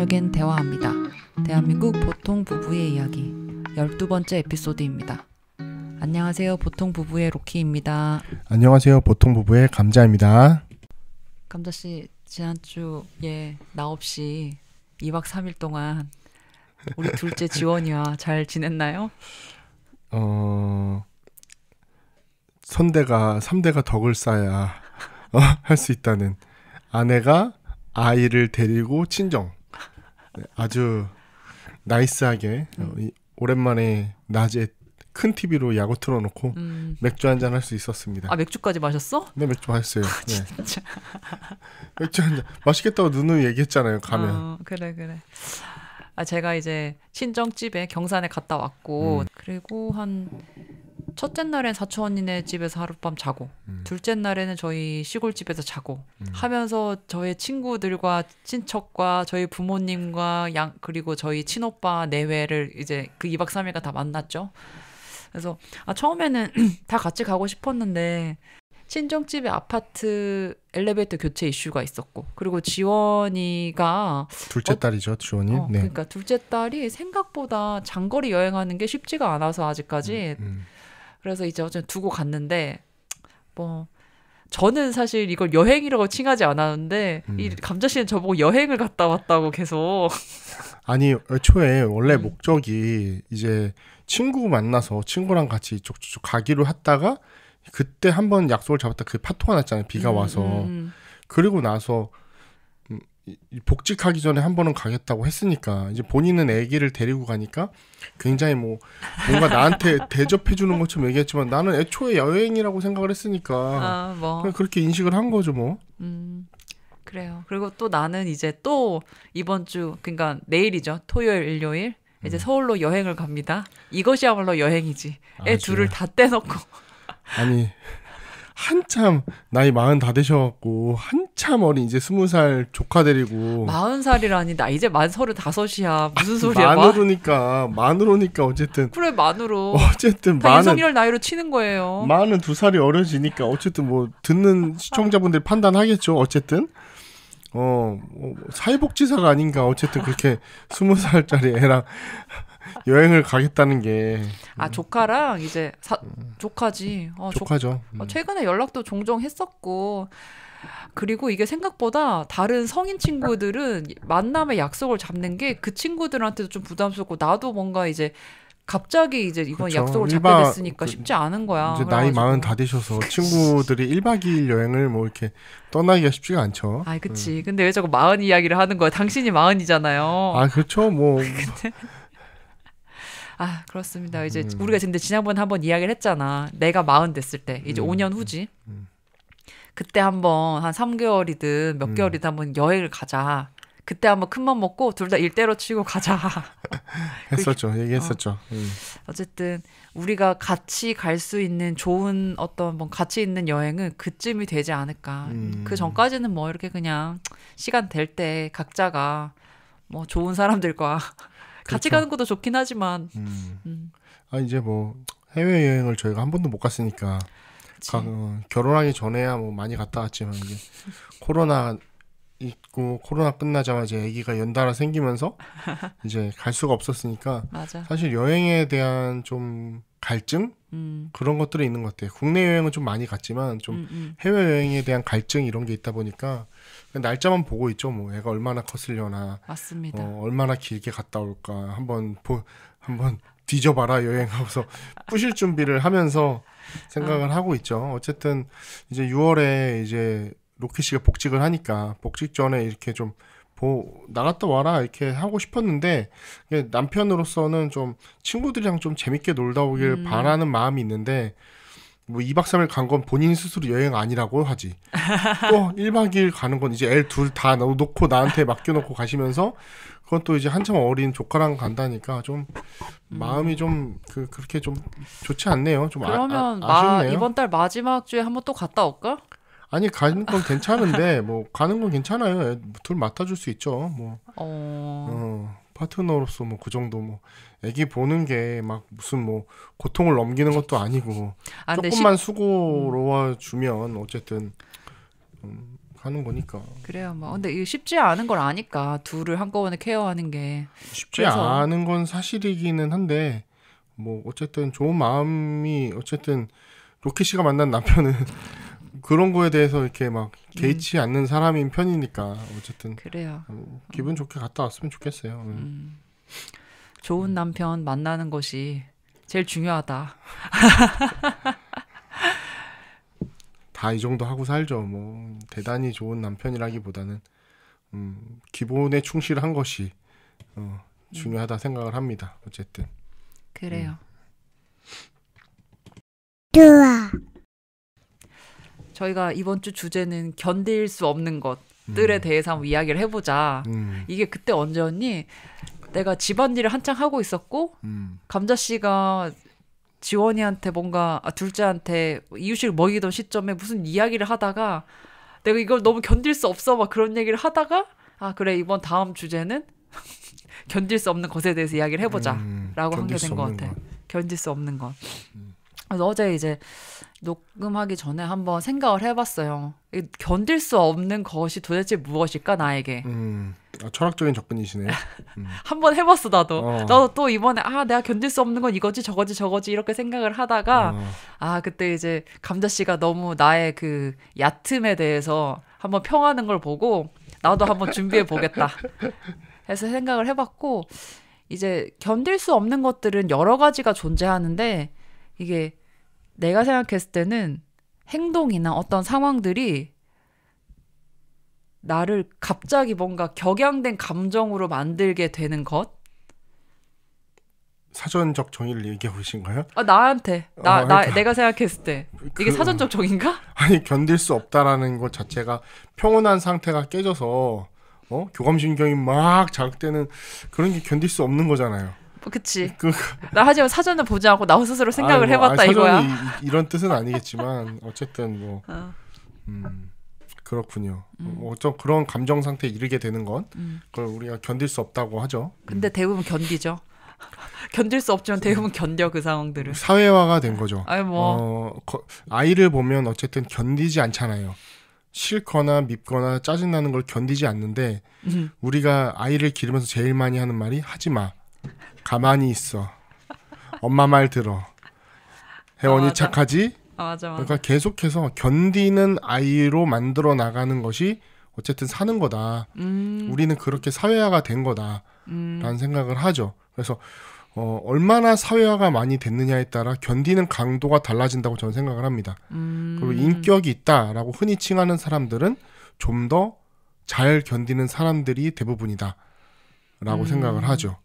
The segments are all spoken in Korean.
저녁엔 대화합니다. 대한민국 보통 부부의 이야기 12번째 에피소드입니다. 안녕하세요. 보통 부부의 로키입니다. 안녕하세요. 보통 부부의 감자입니다. 감자씨, 지난주에 나 없이 2박 3일 동안 우리 둘째 지원이와 잘 지냈나요? 선대가 3대가 덕을 쌓아야 할 수 있다는 아내가 아이를 데리고 친정. 네, 아주 나이스하게 오랜만에 낮에 큰 TV로 야구 틀어놓고 맥주 한잔 할 수 있었습니다. 아, 맥주까지 마셨어? 네, 맥주 마셨어요. 네. 진짜. 맥주 한잔 맛있겠다고 누누이 얘기했잖아요. 가면. 그래. 아, 제가 이제 친정집에 경산에 갔다 왔고 그리고 한 첫째 날엔 사촌 언니네 집에서 하룻밤 자고 둘째 날에는 저희 시골집에서 자고 하면서 저의 친구들과 친척과 저희 부모님과 그리고 저희 친오빠 내외를 이제 그 2박 3일간 다 만났죠. 그래서 처음에는 다 같이 가고 싶었는데 친정집에 아파트 엘리베이터 교체 이슈가 있었고 그리고 지원이가 둘째 딸이죠, 지원이. 네. 그러니까 둘째 딸이 생각보다 장거리 여행하는 게 쉽지가 않아서 아직까지 그래서 이제 어제 두고 갔는데 뭐 저는 사실 이걸 여행이라고 칭하지 않았는데 이 감자 씨는 저보고 여행을 갔다 왔다고 계속. 아니 애초에 원래 목적이 이제 친구 만나서 친구랑 같이 이쪽 가기로 했다가 그때 한번 약속을 잡았다 그 파토가 났잖아요. 비가 와서. 그리고 나서 복직하기 전에 한 번은 가겠다고 했으니까 이제 본인은 아기를 데리고 가니까 굉장히 뭔가 나한테 대접해 주는 것처럼 얘기했지만 나는 애초에 여행이라고 생각을 했으니까 그냥 그렇게 인식을 한 거죠 뭐. 그래요. 그리고 또 나는 이제 또 이번 주 그러니까 내일이죠. 토요일 일요일 이제 서울로 여행을 갑니다. 이것이야말로 여행이지. 애 둘을 다 떼놓고. 아니 한참 나이 40 다 되셔갖고 한참 어린 이제 20살 조카 데리고 40살이라니 나 이제 만 35이야. 무슨 소리야. 만으로니까 어쨌든 그래 만으로 어쨌든 다 윤석열 나이로 치는 거예요. 42살이 어려지니까 어쨌든 뭐 듣는 시청자분들이 판단하겠죠. 어쨌든 사회복지사가 아닌가 어쨌든 그렇게 20살짜리 애랑 여행을 가겠다는 게 조카랑 이제 조카지. 조카죠. 최근에 연락도 종종 했었고 그리고 이게 생각보다 다른 성인 친구들은 만남의 약속을 잡는 게 그 친구들한테도 좀 부담스럽고 나도 뭔가 이제 갑자기 이제 이번 그렇죠. 약속을 잡게 됐으니까 쉽지 않은 거야. 이제 나이 40 다 되셔서 친구들이 1박 2일 여행을 뭐 이렇게 떠나기가 쉽지가 않죠. 아, 그치. 근데 왜 자꾸 40 이야기를 하는 거야? 당신이 40이잖아요. 아, 그렇죠. 뭐. 그렇습니다. 이제 우리가 근데 지난번에 한번 이야기를 했잖아. 내가 40 됐을 때 이제 5년 후지. 그때 한번 한 3개월이든 몇 개월이든 한번 여행을 가자. 그때 한번 큰맘 먹고 둘 다 일 때려치고 가자. 했었죠. 얘기했었죠. 어쨌든 우리가 같이 갈 수 있는 좋은 어떤 뭐 가치 있는 여행은 그쯤이 되지 않을까. 그 전까지는 뭐 이렇게 그냥 시간 될 때 각자가 뭐 좋은 사람들과 같이 그렇죠. 가는 것도 좋긴 하지만 이제 뭐 해외여행을 저희가 한 번도 못 갔으니까 결혼하기 전에야 뭐 많이 갔다 왔지만 이제 코로나 있고 코로나 끝나자마자 아기가 연달아 생기면서 이제 갈 수가 없었으니까 맞아. 사실 여행에 대한 좀 갈증 그런 것들이 있는 것 같아요. 국내 여행은 좀 많이 갔지만 좀 해외여행에 대한 갈증 이런 게 있다 보니까 날짜만 보고 있죠. 뭐 애가 얼마나 컸으려나, 맞습니다. 얼마나 길게 갔다 올까 한번 뒤져봐라 여행하고서 뿌실 준비를 하면서 생각을 하고 있죠. 어쨌든 이제 6월에 이제 로키 씨가 복직을 하니까 복직 전에 이렇게 좀 나갔다 와라 이렇게 하고 싶었는데 남편으로서는 좀 친구들이랑 좀 재밌게 놀다 오길 바라는 마음이 있는데 뭐 2박 3일 간 건 본인 스스로 여행 아니라고 하지. 또 1박 2일 가는 건 이제 애 둘 다 놓고 나한테 맡겨놓고 가시면서 그건 또 이제 한참 어린 조카랑 간다니까 좀 마음이 좀 그렇게 좀 좋지 않네요. 좀 그러면 아쉽네요. 이번 달 마지막 주에 한번 또 갔다 올까? 아니 가는 건 괜찮은데 뭐 가는 건 괜찮아요. 둘 맡아줄 수 있죠. 뭐 파트너로서 뭐 그 정도 뭐 애기 보는 게 막 무슨 뭐 고통을 넘기는 것도 아니고 조금만 수고로워 주면 어쨌든 하는 거니까. 그래요. 뭐 근데 이게 쉽지 않은 걸 아니까 둘을 한꺼번에 케어하는 게 쉽지 않은 건 사실이기는 한데 뭐 어쨌든 좋은 마음이 어쨌든 로키 씨가 만난 남편은 그런 거에 대해서 이렇게 막 개의치 않는 사람인 편이니까 어쨌든 그래요. 기분 좋게 갔다 왔으면 좋겠어요. 좋은 남편 만나는 것이 제일 중요하다. 다 이 정도 하고 살죠. 뭐 대단히 좋은 남편이라기보다는 기본에 충실한 것이 중요하다 생각을 합니다. 어쨌든. 그래요. 좋아. 저희가 이번 주 주제는 견딜 수 없는 것들에 대해서 한번 이야기를 해보자. 이게 그때 언제였니? 내가 집안일을 한창 하고 있었고 감자 씨가 지원이한테 뭔가 둘째한테 이유식을 먹이던 시점에 무슨 이야기를 하다가 내가 이걸 너무 견딜 수 없어 막 그런 얘기를 하다가 그래 이번 다음 주제는 견딜 수 없는 것에 대해서 이야기를 해보자 라고 하게 된 것 같아. 견딜 수 없는 것. 그래서 어제 이제 녹음하기 전에 한번 생각을 해봤어요. 견딜 수 없는 것이 도대체 무엇일까 나에게. 철학적인 접근이시네요. 한번 해봤어 나도 또 이번에 내가 견딜 수 없는 건 이거지 저거지 이렇게 생각을 하다가 그때 이제 감자 씨가 너무 나의 그 얕음에 대해서 한번 평하는 걸 보고 나도 한번 준비해 보겠다 해서 생각을 해봤고 이제 견딜 수 없는 것들은 여러 가지가 존재하는데 이게 내가 생각했을 때는 행동이나 어떤 상황들이 나를 갑자기 뭔가 격양된 감정으로 만들게 되는 것? 사전적 정의를 얘기하고 계신가요? 나한테. 그러니까. 내가 생각했을 때. 이게 사전적 정의인가? 아니, 견딜 수 없다라는 것 자체가 평온한 상태가 깨져서 교감신경이 막 자극되는 그런 게 견딜 수 없는 거잖아요. 그치. 나 하지만 사전을 보지 않고 나 스스로 생각을 해봤다 이거야. 이런 뜻은 아니겠지만 어쨌든 뭐 그렇군요. 어떤 그런 감정 상태에 이르게 되는 건 그걸 우리가 견딜 수 없다고 하죠. 근데 대부분 견디죠. 견딜 수 없지만 대부분 견뎌 그 상황들을. 사회화가 된 거죠. 아이를 보면 어쨌든 견디지 않잖아요. 싫거나 밉거나 짜증나는 걸 견디지 않는데 우리가 아이를 기르면서 제일 많이 하는 말이 하지 마. 가만히 있어. 엄마 말 들어. 혜원이 착하지? 맞아. 그러니까 계속해서 견디는 아이로 만들어 나가는 것이 어쨌든 사는 거다. 우리는 그렇게 사회화가 된 거다라는 생각을 하죠. 그래서 얼마나 사회화가 많이 됐느냐에 따라 견디는 강도가 달라진다고 저는 생각을 합니다. 그리고 인격이 있다라고 흔히 칭하는 사람들은 좀 더 잘 견디는 사람들이 대부분이다 라고 생각을 하죠.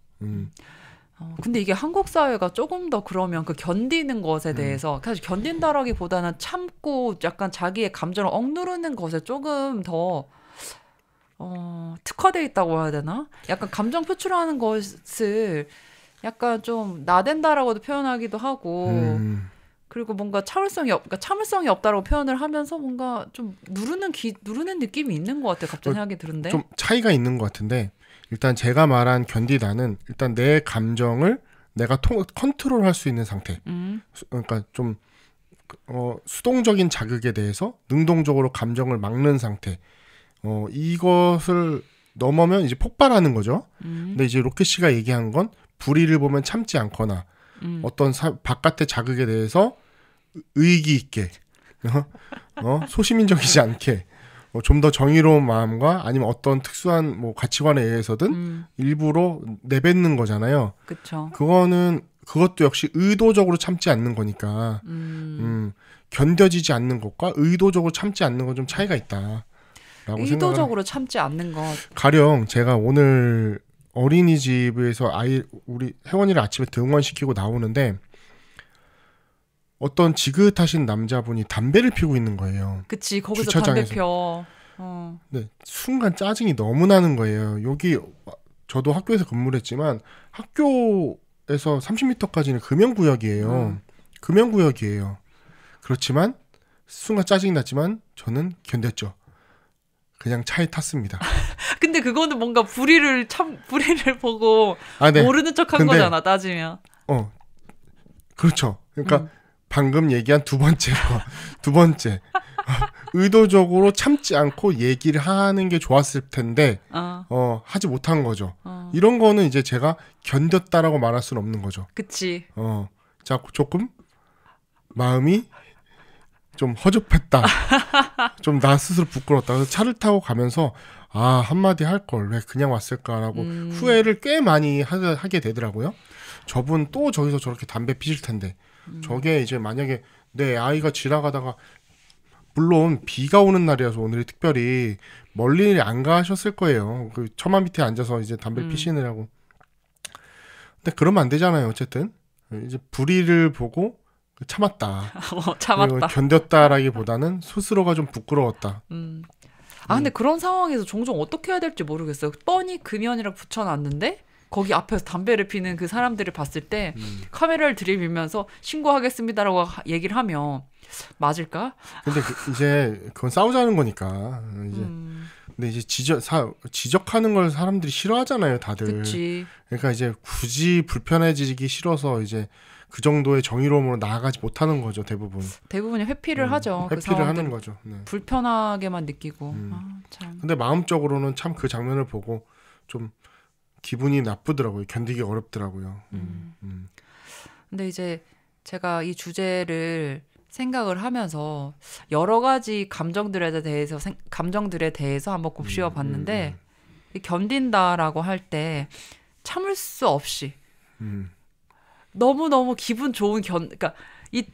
근데 이게 한국 사회가 조금 더 그러면 그 견디는 것에 대해서 사실 견딘다라기보다는 참고 약간 자기의 감정을 억누르는 것에 조금 더 특화되어 있다고 해야 되나? 약간 감정 표출하는 것을 약간 좀 나댄다라고도 표현하기도 하고 그리고 뭔가 참을성이 없다라고 표현을 하면서 뭔가 좀 누르는 느낌이 있는 것 같아요. 갑자기 생각이 드는데 좀 차이가 있는 것 같은데 일단 제가 말한 견디다는 일단 내 감정을 내가 컨트롤할 수 있는 상태. 그러니까 좀 수동적인 자극에 대해서 능동적으로 감정을 막는 상태. 이것을 넘으면 이제 폭발하는 거죠. 근데 이제 로켓 씨가 얘기한 건 불의를 보면 참지 않거나 어떤 바깥의 자극에 대해서 의기 있게 소시민적이지 않게 좀 더 정의로운 마음과 아니면 어떤 특수한 뭐 가치관에 의해서든 일부러 내뱉는 거잖아요. 그쵸. 그것도 역시 의도적으로 참지 않는 거니까 견뎌지지 않는 것과 의도적으로 참지 않는 건 좀 차이가 있다. 의도적으로 참지 않는 것. 가령 제가 오늘 어린이집에서 우리 혜원이를 아침에 등원시키고 나오는데 어떤 지긋하신 남자분이 담배를 피우고 있는 거예요. 그치, 거기서 주차장에서. 담배 펴. 네, 순간 짜증이 너무 나는 거예요. 여기 저도 학교에서 근무를 했지만 학교에서 30m까지는 금연구역이에요. 금연구역이에요. 그렇지만 순간 짜증이 났지만 저는 견뎠죠. 그냥 차에 탔습니다. 근데 그거는 뭔가 불의를 보고 네. 모르는 척한 거잖아, 따지면. 그렇죠. 그러니까 방금 얘기한 두 번째 의도적으로 참지 않고 얘기를 하는 게 좋았을 텐데 하지 못한 거죠. 이런 거는 이제 제가 견뎠다라고 말할 수는 없는 거죠. 그치. 자, 조금 마음이 좀 허접했다. 좀 나 스스로 부끄럽다. 그래서 차를 타고 가면서 한마디 할 걸 왜 그냥 왔을까라고 후회를 꽤 많이 하게 되더라고요. 저분 또 저기서 저렇게 담배 피실 텐데 저게 이제 만약에 내 아이가 지나가다가 물론 비가 오는 날이라서 오늘이 특별히 멀리 안 가셨을 거예요. 그 처마 밑에 앉아서 이제 담배 피시느라고. 근데 그러면 안 되잖아요. 어쨌든 이제 불의를 보고 참았다. 참았다. 견뎠다라기보다는 스스로가 좀 부끄러웠다. 근데 그런 상황에서 종종 어떻게 해야 될지 모르겠어요. 뻔히 금연이라고 붙여놨는데 거기 앞에서 담배를 피는 그 사람들을 봤을 때 카메라를 들이밀면서 신고하겠습니다라고 얘기를 하면 맞을까? 근데 이제 그건 싸우자는 거니까. 근데 이제 지적하는 걸 사람들이 싫어하잖아요, 다들. 그치. 그러니까 이제 굳이 불편해지기 싫어서 이제 그 정도의 정의로움으로 나아가지 못하는 거죠, 대부분. 대부분이 회피를 하죠. 회피를 하는 거죠. 네. 불편하게만 느끼고. 참. 근데 마음적으로는 참 그 장면을 보고 좀 기분이 나쁘더라고요. 견디기 어렵더라고요. 근데 이제 제가 이 주제를 생각을 하면서 여러 가지 감정들에 대해서 한번 곱씹어 봤는데 견딘다라고 할 때 참을 수 없이 너무너무 기분 좋은 그러니까 이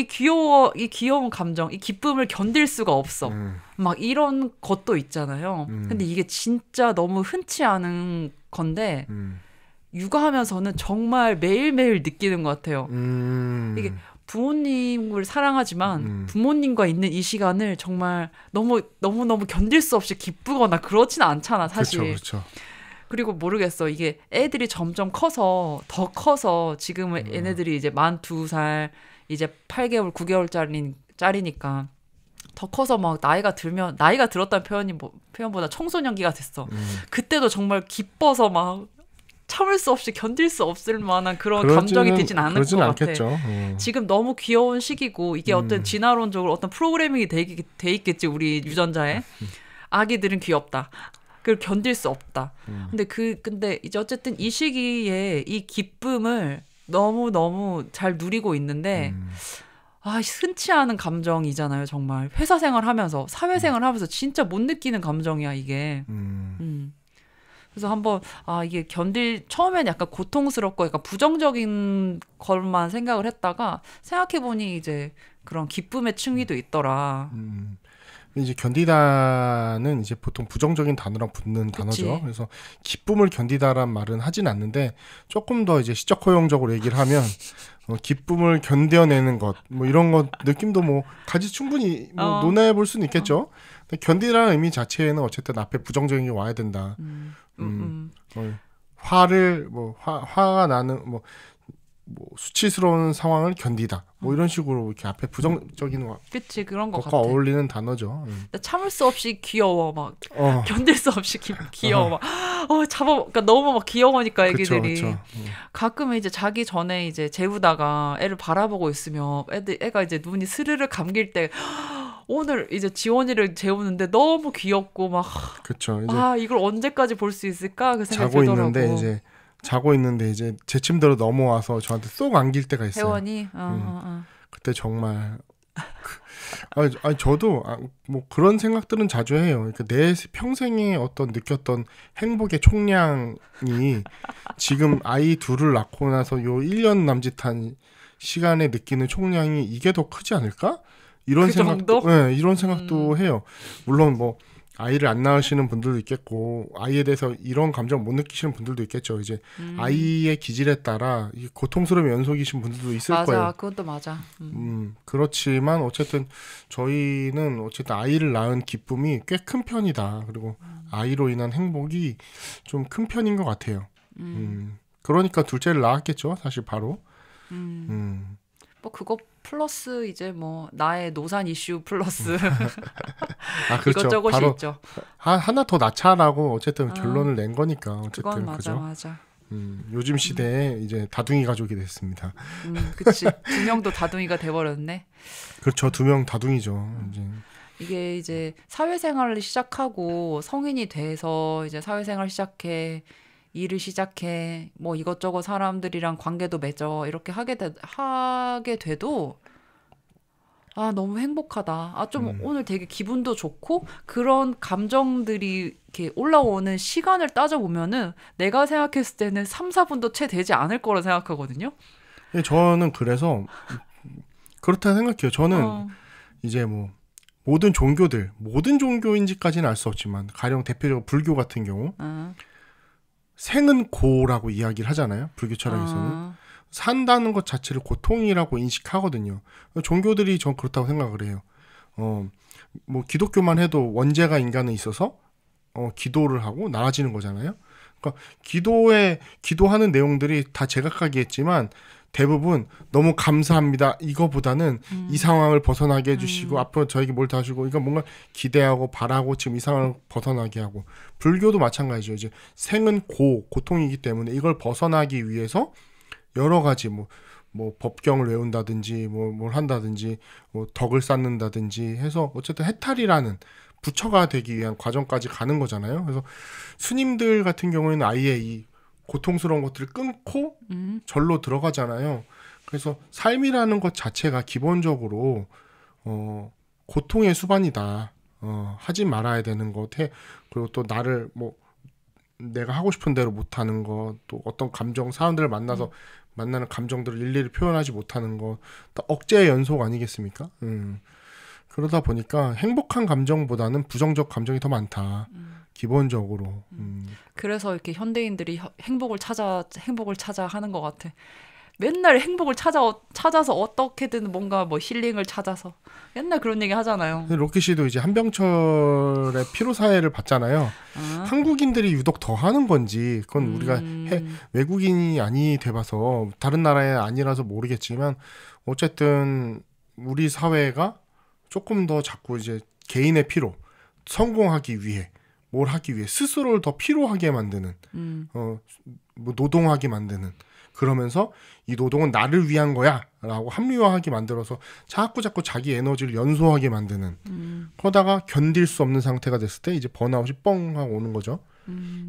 귀여운 감정, 이 기쁨을 견딜 수가 없어. 막 이런 것도 있잖아요. 근데 이게 진짜 너무 흔치 않은 건데 육아하면서는 정말 매일매일 느끼는 것 같아요. 이게 부모님을 사랑하지만 부모님과 있는 이 시간을 정말 너무너무 견딜 수 없이 기쁘거나 그렇진 않잖아, 사실. 그렇죠. 그리고 모르겠어. 이게 애들이 점점 더 커서 지금은 얘네들이 이제 만 2살, 이제 8개월, 9개월짜리니까 더 커서 막 나이가 들었다는 표현보다 청소년기가 됐어. 그때도 정말 기뻐서 막 참을 수 없이 견딜 수 없을 만한 그런 감정이 들진 않을 것 않겠죠. 같아. 지금 너무 귀여운 시기고 이게 어떤 진화론적으로 어떤 프로그래밍이 돼 있겠지, 우리 유전자에. 아기들은 귀엽다. 그걸 견딜 수 없다. 근데 이제 어쨌든 이 시기에 이 기쁨을 너무 잘 누리고 있는데 흔치 않은 감정이잖아요, 정말. 회사 생활하면서, 사회생활 하면서 진짜 못 느끼는 감정이야, 이게. 그래서 한번 이게 처음엔 약간 고통스럽고 약간 부정적인 것만 생각을 했다가 생각해보니 이제 그런 기쁨의 층위도 있더라. 이제 견디다는 이제 보통 부정적인 단어랑 붙는 단어죠. 그래서 기쁨을 견디다란 말은 하진 않는데 조금 더 이제 시적 허용적으로 얘기를 하면 기쁨을 견뎌내는 것, 뭐 이런 것 느낌도 뭐 충분히 논해 볼 수는 있겠죠. 근데 견디라는 의미 자체에는 어쨌든 앞에 부정적인 게 와야 된다. 화를 화가 나는 수치스러운 상황을 견디다. 뭐 이런 식으로 이렇게 앞에 부정적인 그치, 그런 것 같아. 어울리는 단어죠. 참을 수 없이 귀여워, 막 견딜 수 없이 귀여워, 막 그러니까 너무 막 귀여우니까 애기들이. 그쵸. 가끔은 이제 자기 전에 이제 재우다가 애를 바라보고 있으면 애가 이제 눈이 스르르 감길 때 오늘 이제 지원이를 재우는데 너무 귀엽고 막 그쵸. 이제 이걸 언제까지 볼 수 있을까 그 생각이 들더라고. 자고 있는데 이제 제 침대로 넘어와서 저한테 쏙 안길 때가 있어요. 혜원이. 그때 정말 저도 뭐 그런 생각들은 자주 해요. 그러니까 내 평생에 어떤 느꼈던 행복의 총량이 지금 아이 둘을 낳고 나서 요 1년 남짓한 시간에 느끼는 총량이 이게 더 크지 않을까? 이런 생각도 해요. 물론 뭐 아이를 안 낳으시는 분들도 있겠고 아이에 대해서 이런 감정 못 느끼시는 분들도 있겠죠. 이제 아이의 기질에 따라 고통스러운 연속이신 분들도 있을 거예요. 맞아, 그것도 맞아. 그렇지만 어쨌든 저희는 어쨌든 아이를 낳은 기쁨이 꽤 큰 편이다. 그리고 아이로 인한 행복이 좀 큰 편인 것 같아요. 그러니까 둘째를 낳았겠죠. 사실 바로. 뭐 그거 플러스 이제 뭐 나의 노산 이슈 플러스 그렇죠. 이것저것이 바로 있죠. 하나 더 낳자라고 어쨌든 결론을 낸 거니까 어쨌든 그건 맞아, 그죠? 맞아. 요즘 시대에 이제 다둥이 가족이 됐습니다. 그치. 2명도 다둥이가 돼버렸네. 그렇죠. 2명 다둥이죠. 이제 이게 이제 사회생활을 시작하고 성인이 돼서 이제 사회생활 시작해 일을 시작해 뭐 이것저것 사람들이랑 관계도 맺어 이렇게 하게 돼도 아 너무 행복하다. 아 좀 오늘 되게 기분도 좋고 그런 감정들이 이렇게 올라오는 시간을 따져보면은 내가 생각했을 때는 3, 4분도 채 되지 않을 거라 생각하거든요. 저는 그래서 그렇다 생각해요. 저는 이제 뭐 모든 종교인지까지는 알 수 없지만 가령 대표적으로 불교 같은 경우 생은 고라고 이야기를 하잖아요. 불교 철학에서는 산다는 것 자체를 고통이라고 인식하거든요. 종교들이 전 그렇다고 생각을 해요. 뭐 기독교만 해도 원죄가 인간에 있어서 기도를 하고 나아지는 거잖아요. 그러니까 기도하는 내용들이 다 제각각이겠지만 대부분 너무 감사합니다. 이거보다는 이 상황을 벗어나게 해주시고 앞으로 저에게 뭘 더 하시고 이건 뭔가 기대하고 바라고 지금 이 상황을 벗어나게 하고 불교도 마찬가지죠. 이제 생은 고통이기 때문에 이걸 벗어나기 위해서 여러 가지 뭐 법경을 외운다든지 뭘 한다든지 뭐 덕을 쌓는다든지 해서 어쨌든 해탈이라는 부처가 되기 위한 과정까지 가는 거잖아요. 그래서 스님들 같은 경우에는 아예 이 고통스러운 것들을 끊고 절로 들어가잖아요. 그래서 삶이라는 것 자체가 기본적으로 고통의 수반이다. 하지 말아야 되는 것. 그리고 또 나를 뭐 내가 하고 싶은 대로 못하는 것, 또 어떤 감정, 사람들을 만나서 만나는 감정들을 일일이 표현하지 못하는 것, 다 억제의 연속 아니겠습니까? 그러다 보니까 행복한 감정보다는 부정적 감정이 더 많다. 기본적으로. 그래서 이렇게 현대인들이 행복을 찾아 하는 것 같아. 맨날 행복을 찾아서 어떻게든 뭔가 뭐 힐링을 찾아서 맨날 그런 얘기 하잖아요. 로키 씨도 이제 한병철의 피로사회를 봤잖아요. 한국인들이 유독 더 하는 건지 그건 우리가 외국인이 아니 돼봐서 다른 나라에 아니라서 모르겠지만 어쨌든 우리 사회가 조금 더 자꾸 이제 개인의 피로, 성공하기 위해 뭘 하기 위해 스스로를 더 피로하게 만드는 뭐 노동하게 만드는 그러면서 이 노동은 나를 위한 거야 라고 합리화하게 만들어서 자꾸 자기 에너지를 연소하게 만드는 그러다가 견딜 수 없는 상태가 됐을 때 이제 번아웃이 뻥 하고 오는 거죠.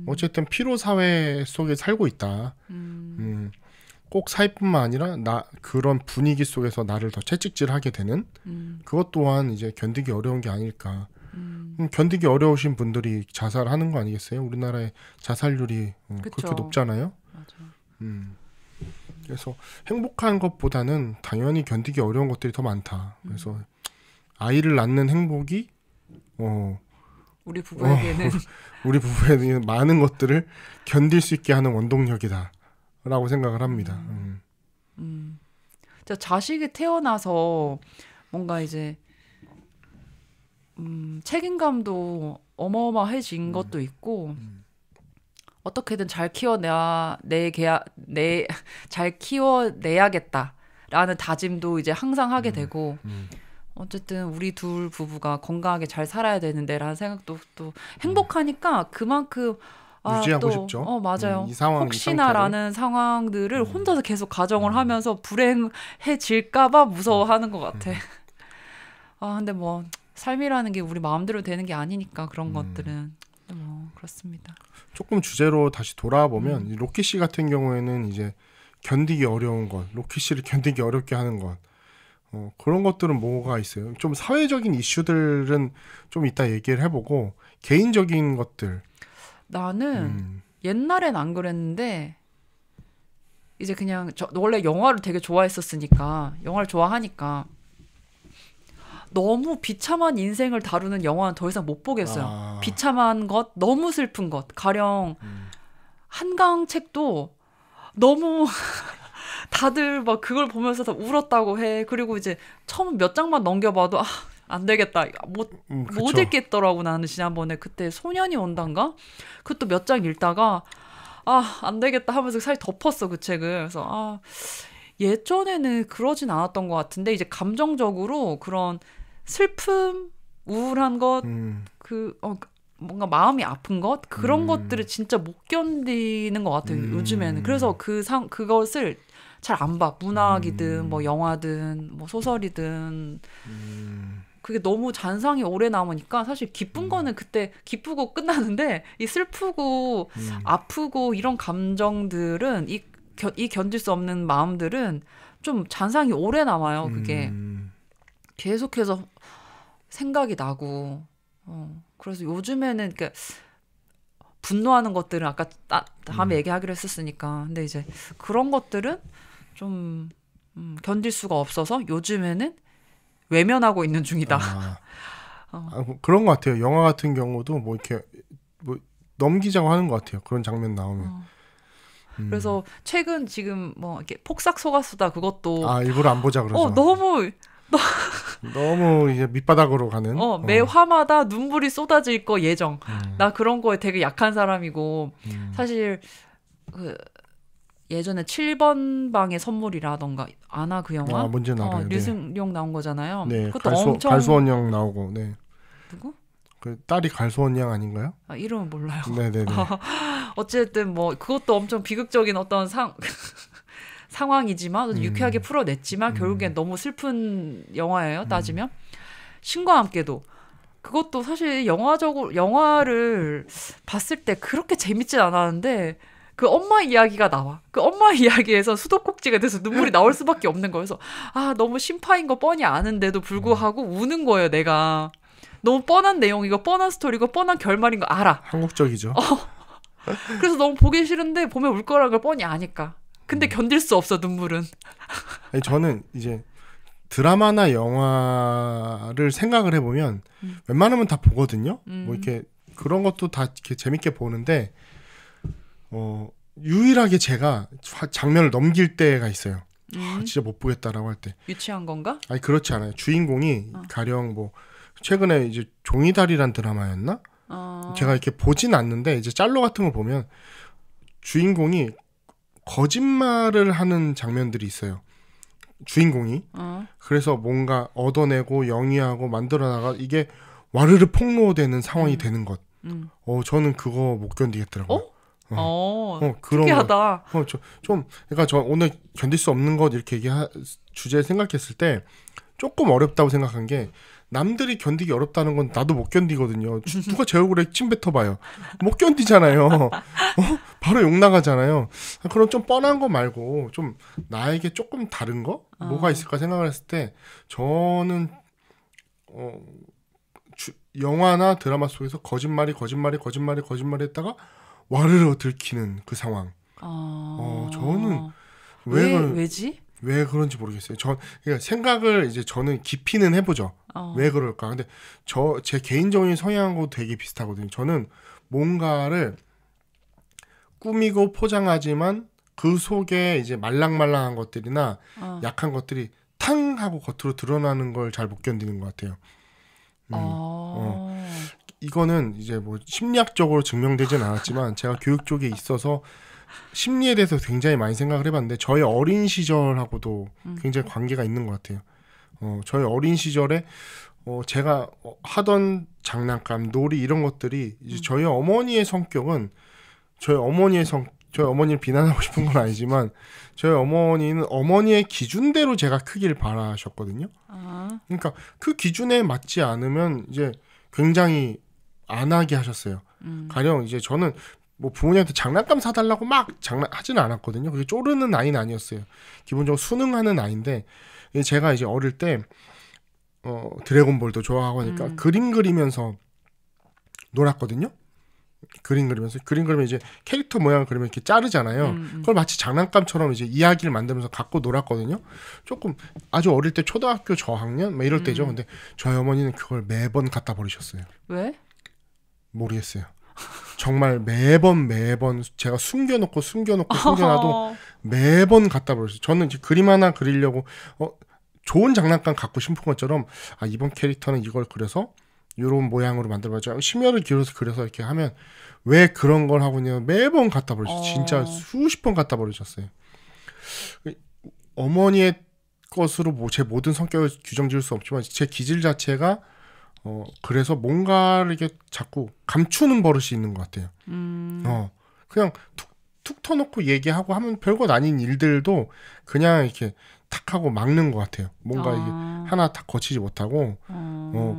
어쨌든 피로사회 속에 살고 있다. 꼭 사회뿐만 아니라 그런 분위기 속에서 나를 더 채찍질하게 되는 그것 또한 이제 견디기 어려운 게 아닐까. 견디기 어려우신 분들이 자살하는 거 아니겠어요? 우리나라의 자살률이 그렇게 높잖아요. 맞아. 그래서 행복한 것보다는 당연히 견디기 어려운 것들이 더 많다. 그래서 아이를 낳는 행복이 우리 부부에게는 우리 부부에게는 많은 것들을 견딜 수 있게 하는 원동력이다라고 생각을 합니다. 자식이 태어나서 뭔가 이제 책임감도 어마어마해진 것도 있고 어떻게든 잘 키워내야겠다라는 다짐도 이제 항상 하게 되고 어쨌든 우리 둘 부부가 건강하게 잘 살아야 되는데라는 생각도 또 행복하니까 그만큼 유지하고 싶죠. 맞아요. 이 상황, 혹시나라는 상황들을 혼자서 계속 가정을 하면서 불행해질까봐 무서워하는 것 같아. 근데 뭐 삶이라는 게 우리 마음대로 되는 게 아니니까 그런 것들은 뭐 그렇습니다. 조금 주제로 다시 돌아보면 로키 씨 같은 경우에는 이제 견디기 어려운 것, 로키 씨를 견디기 어렵게 하는 것 그런 것들은 뭐가 있어요? 좀 사회적인 이슈들은 좀 이따 얘기를 해보고 개인적인 것들 나는 옛날엔 안 그랬는데 이제 그냥 원래 영화를 되게 좋아했었으니까 영화를 좋아하니까 너무 비참한 인생을 다루는 영화는 더 이상 못 보겠어요. 비참한 것, 너무 슬픈 것. 가령 한강 책도 너무 다들 막 그걸 보면서 다 울었다고 해. 그리고 이제 처음 몇 장만 넘겨봐도 안 되겠다. 못 읽겠더라고 나는 지난번에 그때 소년이 온단가? 그것도 몇 장 읽다가 안 되겠다 하면서 사실 덮었어 그 책을. 그래서 예전에는 그러진 않았던 것 같은데 이제 감정적으로 그런 슬픔, 우울한 것, 뭔가 마음이 아픈 것 그런 것들을 진짜 못 견디는 것 같아요 요즘에는. 그래서 그것을 잘 안 봐. 문학이든 뭐 영화든 뭐 소설이든 그게 너무 잔상이 오래 남으니까 사실 기쁜 거는 그때 기쁘고 끝나는데 이 슬프고 아프고 이런 감정들은 이 견딜 수 없는 마음들은 좀 잔상이 오래 남아요. 그게 계속해서 생각이 나고 그래서 요즘에는 분노하는 것들은 아까 다음에 얘기하기로 했었으니까 근데 이제 그런 것들은 좀 견딜 수가 없어서 요즘에는 외면하고 있는 중이다. 그런 것 같아요. 영화 같은 경우도 뭐 이렇게 뭐 넘기자고 하는 것 같아요. 그런 장면 나오면. 그래서 최근 지금 뭐 이렇게 폭삭 속았수다 그것도 일부러 안 보자 그러죠. 너무 이제 밑바닥으로 가는. 매 화마다 눈물이 쏟아질 거 예정. 나 그런 거에 되게 약한 사람이고 사실 그 예전에 7번 방의 선물이라던가 아나 그 영화? 뭔지는 알아요. 류승룡 나온 거잖아요. 네, 그것도 엄청 갈수원 양 나오고. 네. 누구? 그 딸이 갈수원 양 아닌가요? 이름은 몰라요. 네네네. 어쨌든 뭐 그것도 엄청 비극적인 어떤 상황이지만 유쾌하게 풀어냈지만 결국엔 너무 슬픈 영화예요. 따지면 신과 함께도 그것도 사실 영화를 봤을 때 그렇게 재밌진 않았는데 그 엄마 이야기가 나와. 그 엄마 이야기에서 수도꼭지가 돼서 눈물이 나올 수밖에 없는 거예요. 그래서 너무 심파인 거 뻔히 아는데도 불구하고 우는 거예요. 내가 너무 뻔한 내용이고 뻔한 스토리고 뻔한 결말인 거 알아. 한국적이죠. 그래서 너무 보기 싫은데 보면 울 거라는 걸 뻔히 아니까. 근데 견딜 수 없어 눈물은. 아니, 저는 이제 드라마나 영화를 생각을 해보면 웬만하면 다 보거든요. 뭐 이렇게 그런 것도 다 이렇게 재밌게 보는데 유일하게 제가 장면을 넘길 때가 있어요. 진짜 못 보겠다라고 할 때. 유치한 건가? 아니 그렇지 않아요. 주인공이 가령 뭐 최근에 이제 종이다리란 드라마였나? 제가 이렇게 보진 않는데 이제 짤로 같은 걸 보면 주인공이 거짓말을 하는 장면들이 있어요. 주인공이. 그래서 뭔가 얻어내고 영위하고 만들어나가 이게 와르르 폭로되는 상황이 되는 것. 저는 그거 못 견디겠더라고요. 그런 특이하다. 그러니까 저 오늘 견딜 수 없는 것 이렇게 주제 생각했을 때 조금 어렵다고 생각한 게 남들이 견디기 어렵다는 건 나도 못 견디거든요. 누가 제 얼굴에 침 뱉어봐요. 못 견디잖아요. 바로 욕 나가잖아요. 그런 좀 뻔한 거 말고 좀 나에게 조금 다른 거? 뭐가 있을까 생각을 했을 때 저는 영화나 드라마 속에서 거짓말이 했다가 와르르 들키는 그 상황. 저는 왜지? 왜 그런지 모르겠어요. 그러니까 생각을 이제 저는 깊이는 해보죠. 왜 그럴까? 근데 제 개인적인 성향하고 되게 비슷하거든요. 저는 뭔가를 꾸미고 포장하지만 그 속에 이제 말랑말랑한 것들이나 약한 것들이 탕 하고 겉으로 드러나는 걸 잘 못 견디는 것 같아요. 이거는 이제 뭐 심리학적으로 증명되진 않았지만 제가 교육 쪽에 있어서 심리에 대해서 굉장히 많이 생각을 해봤는데 저희 어린 시절하고도 굉장히 관계가 있는 것 같아요. 저희 어린 시절에 제가 하던 장난감, 놀이 이런 것들이 이제 저희 어머니의 성격은 저희 어머니를 비난하고 싶은 건 아니지만 저희 어머니는 어머니의 기준대로 제가 크기를 바라셨거든요. 그러니까 그 기준에 맞지 않으면 이제 굉장히 안 하게 하셨어요. 가령 이제 저는 뭐 부모님한테 장난감 사달라고 막 하지는 않았거든요. 그게 쪼르는 아이는 아니었어요. 기본적으로 순응하는 아이인데 제가 이제 어릴 때 드래곤볼도 좋아하고 하니까 그림 그리면서 놀았거든요. 그림 그리면 이제 캐릭터 모양을 그리면 이렇게 자르잖아요. 그걸 마치 장난감처럼 이제 이야기를 만들면서 갖고 놀았거든요. 조금 아주 어릴 때 초등학교 저학년 막 이럴 때죠. 근데 저희 어머니는 그걸 매번 갖다 버리셨어요. 왜? 모르겠어요. 정말 매번 제가 숨겨놓고 숨겨놔도 매번 갖다 버렸어요. 저는 이제 그림 하나 그리려고 좋은 장난감 갖고 싶은 것처럼 이번 캐릭터는 이걸 그려서 이런 모양으로 만들어봐줘. 심혈을 기울여서 그려서 이렇게 하면 왜 그런 걸 하고 있냐면 매번 갖다 버리셨어요. 진짜 수십 번 갖다 버리셨어요. 어머니의 것으로 제 모든 성격을 규정 지을 수 없지만 제 기질 자체가 그래서 뭔가를 이렇게 자꾸 감추는 버릇이 있는 것 같아요. 그냥 툭 터놓고 얘기하고 하면 별것 아닌 일들도 그냥 이렇게 탁 하고 막는 것 같아요. 뭔가 이게 하나 탁 거치지 못하고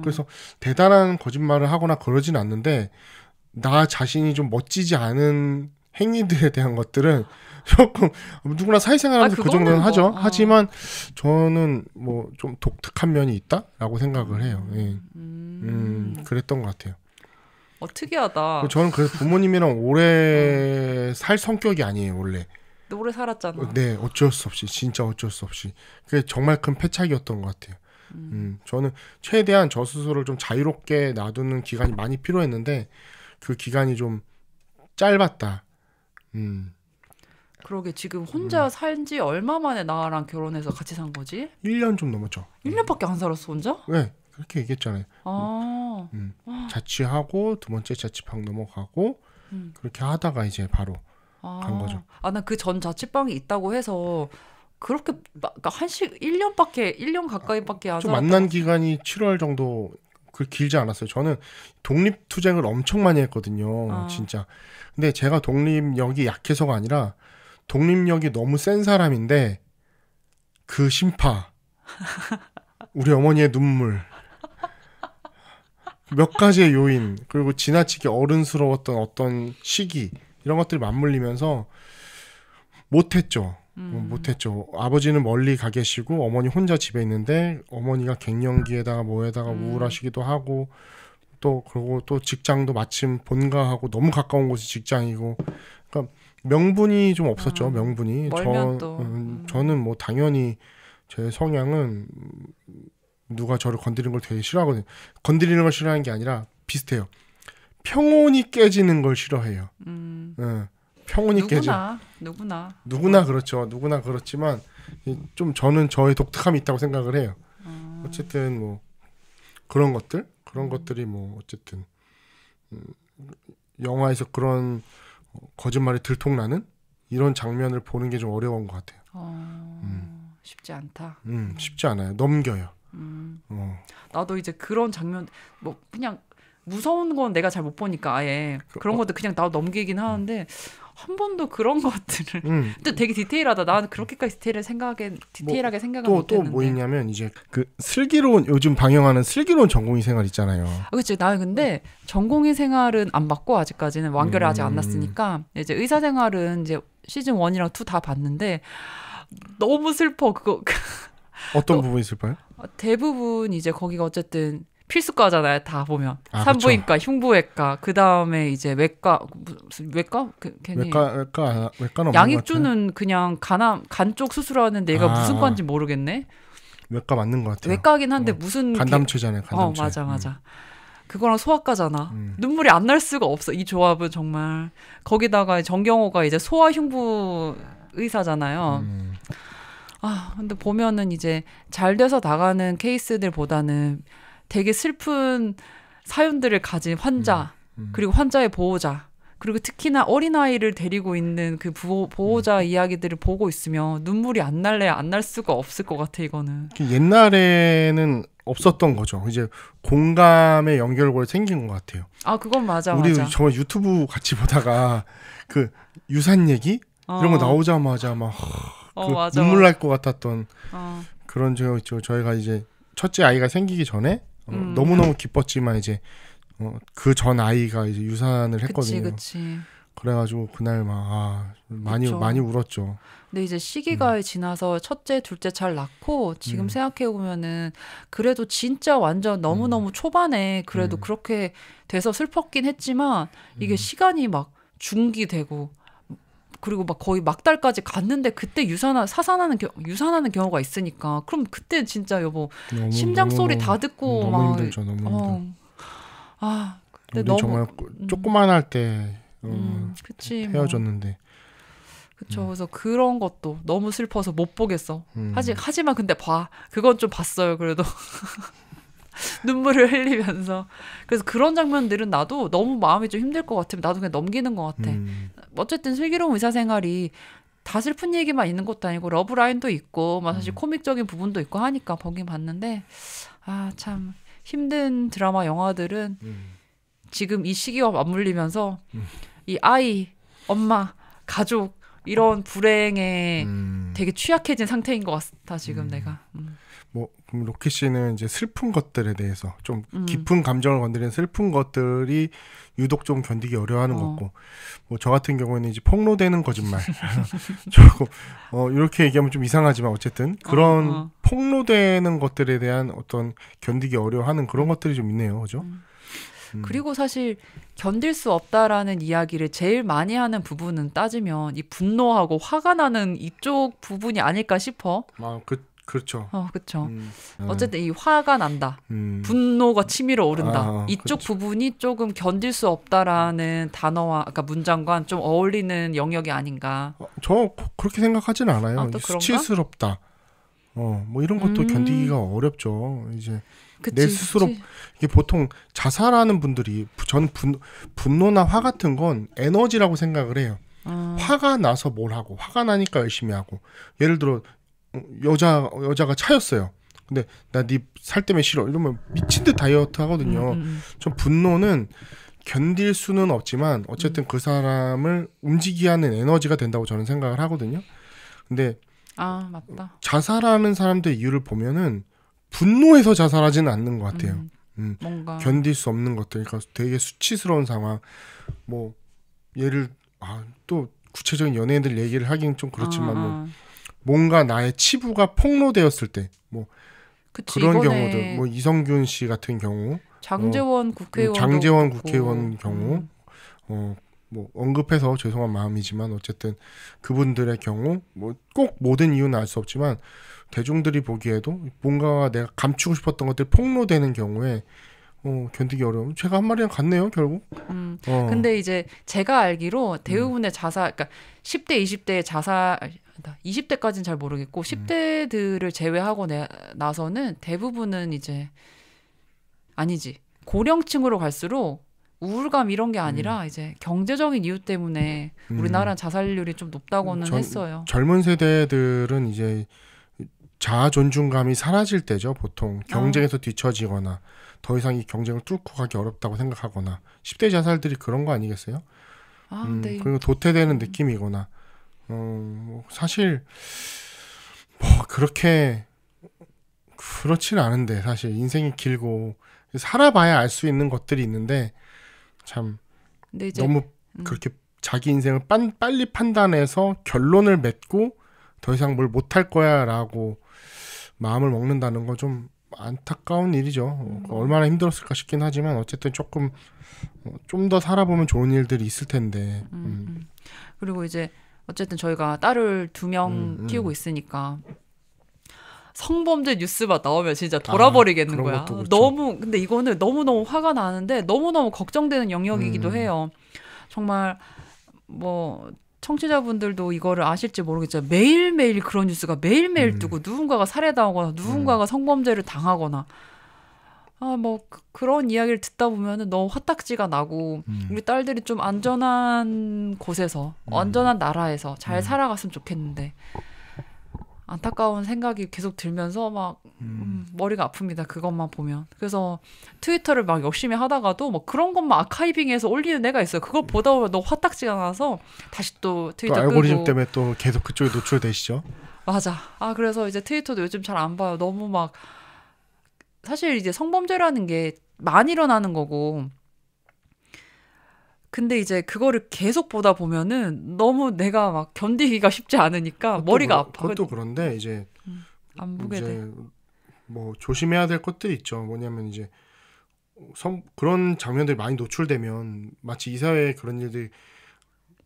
그래서 대단한 거짓말을 하거나 그러진 않는데 나 자신이 좀 멋지지 않은 행위들에 대한 것들은 조금 누구나 사회생활하면서 그 정도는 하죠. 하지만 저는 뭐 좀 독특한 면이 있다라고 생각을 해요. 예. 그랬던 것 같아요. 특이하다. 저는 그래서 부모님이랑 오래 살 성격이 아니에요, 원래. 오래 살았잖아. 네, 어쩔 수 없이, 진짜 어쩔 수 없이. 그게 정말 큰 패착이었던 것 같아요. 저는 최대한 저 스스로를 좀 자유롭게 놔두는 기간이 많이 필요했는데 그 기간이 좀 짧았다. 그러게 지금 혼자 산지 얼마 만에 나랑 결혼해서 같이 산 거지? 1년 좀 넘었죠. 1년밖에 안 살았어 혼자? 네, 그렇게 얘기했잖아요. 자취하고 두 번째 자취방 넘어가고 그렇게 하다가 이제 바로 간 거죠. 나 그 전 자취방이 있다고 해서 그렇게 1년 가까이밖에 안 좀 살았다. 만난 기간이 7월 정도 그 길지 않았어요. 저는 독립투쟁을 엄청 많이 했거든요. 진짜. 근데 제가 독립력이 약해서가 아니라 독립력이 너무 센 사람인데 그 심파, 우리 어머니의 눈물, 몇 가지의 요인, 그리고 지나치게 어른스러웠던 어떤 시기 이런 것들이 맞물리면서 못했죠. 못했죠. 아버지는 멀리 가 계시고 어머니 혼자 집에 있는데 어머니가 갱년기에다가 뭐에다가 우울하시기도 하고 그리고 또 직장도 마침 본가하고 너무 가까운 곳이 직장이고 그러니까 명분이 좀 없었죠. 명분이. 저는 뭐 당연히 제 성향은 누가 저를 건드리는 걸 되게 싫어하거든요. 건드리는 걸 싫어하는 게 아니라 비슷해요. 평온이 깨지는 걸 싫어해요. 평온이 깨져. 누구나 그렇죠. 누구나 그렇지만 좀 저는 저의 독특함이 있다고 생각을 해요. 어쨌든 뭐 그런 것들이 뭐 어쨌든 영화에서 그런 거짓말이 들통나는 이런 장면을 보는 게 좀 어려운 것 같아요. 쉽지 않다. 쉽지 않아요. 넘겨요. 나도 이제 그런 장면 뭐 그냥 무서운 건 내가 잘 못 보니까 아예 그런 것도 그냥 나도 넘기긴 하는데 한 번도 그런 것들을 또 되게 디테일하다. 나는 그렇게까지 디테일하게 생각을 못했는데. 또 뭐 있냐면 이제 그 슬기로운 요즘 방영하는 슬기로운 전공의 생활 있잖아요. 그렇지. 나 근데 전공의 생활은 안 봤고 아직까지는 완결이 아직 안 났으니까 이제 의사 생활은 이제 시즌 1이랑 2 다 봤는데 너무 슬퍼 그거. 어떤 부분이 슬퍼요? 대부분 이제 거기가 어쨌든 필수과잖아요. 다 보면 산부인과, 그쵸. 흉부외과, 그 다음에 이제 외과, 무슨 외과? 괜히 외과는 양익주는 그냥 간 쪽 수술하는데 얘가 무슨 과인지 모르겠네. 외과 맞는 것 같아요. 외과긴 한데 무슨 간담체잖아요. 간담체. 맞아. 그거랑 소아과잖아. 눈물이 안 날 수가 없어. 이 조합은 정말. 거기다가 정경호가 이제 소아 흉부 의사잖아요. 근데 보면은 이제 잘 돼서 나가는 케이스들보다는 되게 슬픈 사연들을 가진 환자, 그리고 환자의 보호자, 그리고 특히나 어린아이를 데리고 있는 그 보호자 이야기들을 보고 있으면 눈물이 안 날래 안 날 수가 없을 것 같아, 이거는. 옛날에는 없었던 거죠. 이제 공감의 연결고리 생긴 것 같아요. 그건 맞아. 우리 정말 유튜브 같이 보다가 그 유산 얘기? 이런 거 나오자마자 막 맞아, 눈물 날 것 같았던 그런 적 있죠. 저희가 이제 첫째 아이가 생기기 전에 너무너무 기뻤지만 이제 그 전 아이가 이제 유산을 했거든요. 그치. 그래가지고 그날 많이 울었죠. 근데 이제 시기가 지나서 첫째, 둘째 잘 낳고 지금 생각해 보면은 그래도 진짜 완전 너무너무 초반에 그래도 그렇게 돼서 슬펐긴 했지만 이게 시간이 막 중기되고 그리고 막 거의 막달까지 갔는데 그때 사산하는 경우가 있으니까 그럼 그때 진짜 여보 심장 소리 다 듣고 너무 막 힘들죠. 너무 힘들죠. 근데 우리 정말 조그만할 때 그치, 헤어졌는데. 그쵸. 그래서 그런 것도 너무 슬퍼서 못 보겠어. 하지만 근데 그건 좀 봤어요. 그래도 눈물을 흘리면서. 그래서 그런 장면들은 나도 너무 마음이 좀 힘들 것 같으면 나도 그냥 넘기는 것 같아. 어쨌든 슬기로운 의사생활이 다 슬픈 얘기만 있는 것도 아니고 러브라인도 있고 사실 코믹적인 부분도 있고 하니까 보긴 봤는데 참 힘든 드라마 영화들은 지금 이 시기와 맞물리면서 이 아이, 엄마, 가족 이런 불행에 되게 취약해진 상태인 것 같다 지금 내가. 뭐 그럼 로키 씨는 이제 슬픈 것들에 대해서 좀 깊은 감정을 건드리는 슬픈 것들이 유독 좀 견디기 어려워하는 거고, 뭐 저 같은 경우에는 이제 폭로되는 거짓말 조금 이렇게 얘기하면 좀 이상하지만 어쨌든 그런 폭로되는 것들에 대한 어떤 견디기 어려워하는 그런 것들이 좀 있네요, 그죠? 그리고 사실 견딜 수 없다라는 이야기를 제일 많이 하는 부분은 따지면 이 분노하고 화가 나는 이쪽 부분이 아닐까 싶어. 그렇죠. 그렇죠. 어쨌든 이 화가 난다. 분노가 치밀어 오른다. 이쪽 그렇죠. 부분이 조금 견딜 수 없다라는 단어와 아까 문장과 좀 어울리는 영역이 아닌가. 저 그렇게 생각하진 않아요. 또 그런가? 수치스럽다. 뭐 이런 것도 견디기가 어렵죠. 이제 그치, 내 스스로 이게 보통 자살하는 분들이 저는 분노나 화 같은 건 에너지라고 생각을 해요. 화가 나서 뭘 하고 화가 나니까 열심히 하고, 예를 들어 여자가 차였어요. 근데 나 네 살 때문에 싫어 이러면 미친 듯 다이어트 하거든요. 전 분노는 견딜 수는 없지만 어쨌든 그 사람을 움직이게 하는 에너지가 된다고 저는 생각을 하거든요. 근데 맞다. 자살하는 사람들의 이유를 보면은 분노해서 자살하지는 않는 것 같아요. 뭔가 견딜 수 없는 것들, 그러니까 되게 수치스러운 상황, 뭐 예를 또 구체적인 연예인들 얘기를 하기는 좀 그렇지만 뭐 뭔가 나의 치부가 폭로되었을 때, 뭐 그런 경우들, 뭐 이성균 씨 같은 경우, 장제원 국회의원 경우, 뭐 언급해서 죄송한 마음이지만 어쨌든 그분들의 경우, 뭐 꼭 모든 이유는 알 수 없지만 대중들이 보기에도 뭔가 내가 감추고 싶었던 것들이 폭로되는 경우에 견디기 어려움. 제가 한 말이랑 같네요, 결국. 근데 이제 제가 알기로 대부분의 자살, 그러니까 10대, 20대의 자살, 20대까지는 잘 모르겠고 10대들을 제외하고 나서는 대부분은 이제 아니지. 고령층으로 갈수록 우울감 이런 게 아니라 이제 경제적인 이유 때문에 우리나라는 자살률이 좀 높다고는 했어요. 젊은 세대들은 이제 자아 존중감이 사라질 때죠. 보통 경쟁에서 뒤처지거나 더 이상 이 경쟁을 뚫고 가기 어렵다고 생각하거나 10대 자살들이 그런 거 아니겠어요? 네. 그리고 도태되는 느낌이거나 뭐 사실 뭐 그렇게 그렇지는 않은데 사실 인생이 길고 살아봐야 알 수 있는 것들이 있는데 참 근데 이제, 너무 그렇게 자기 인생을 빨리 판단해서 결론을 맺고 더 이상 뭘 못할 거야 라고 마음을 먹는다는 건 좀 안타까운 일이죠. 얼마나 힘들었을까 싶긴 하지만 어쨌든 조금 좀 더 살아보면 좋은 일들이 있을 텐데. 그리고 이제 어쨌든 저희가 딸을 2명 키우고 있으니까 성범죄 뉴스만 나오면 진짜 돌아버리겠는 거야. 너무 근데 이거는 너무너무 화가 나는데 너무너무 걱정되는 영역이기도 해요. 정말 뭐 청취자분들도 이거를 아실지 모르겠지만 매일매일 그런 뉴스가 매일매일 뜨고 누군가가 살해당하거나 누군가가 성범죄를 당하거나 뭐 그런 이야기를 듣다 보면은 너무 화딱지가 나고 우리 딸들이 좀 안전한 곳에서 안전한 나라에서 잘 살아갔으면 좋겠는데 안타까운 생각이 계속 들면서 막 머리가 아픕니다. 그것만 보면. 그래서 트위터를 막 열심히 하다가도 뭐 그런 것만 아카이빙해서 올리는 애가 있어요. 그걸 보다 보면 너무 화딱지가 나서 다시 또 트위터 끄고. 알고리즘 때문에 또 계속 그쪽에 노출되시죠? 맞아. 그래서 이제 트위터도 요즘 잘 안 봐요. 너무 막 사실 이제 성범죄라는 게 많이 일어나는 거고 근데 이제 그거를 계속 보다 보면은 너무 내가 막 견디기가 쉽지 않으니까 머리가 아파. 그것도 그런데 이제 안 보게 돼. 뭐 조심해야 될 것들이 있죠. 뭐냐면 이제 그런 장면들이 많이 노출되면 마치 이 사회에 그런 일들이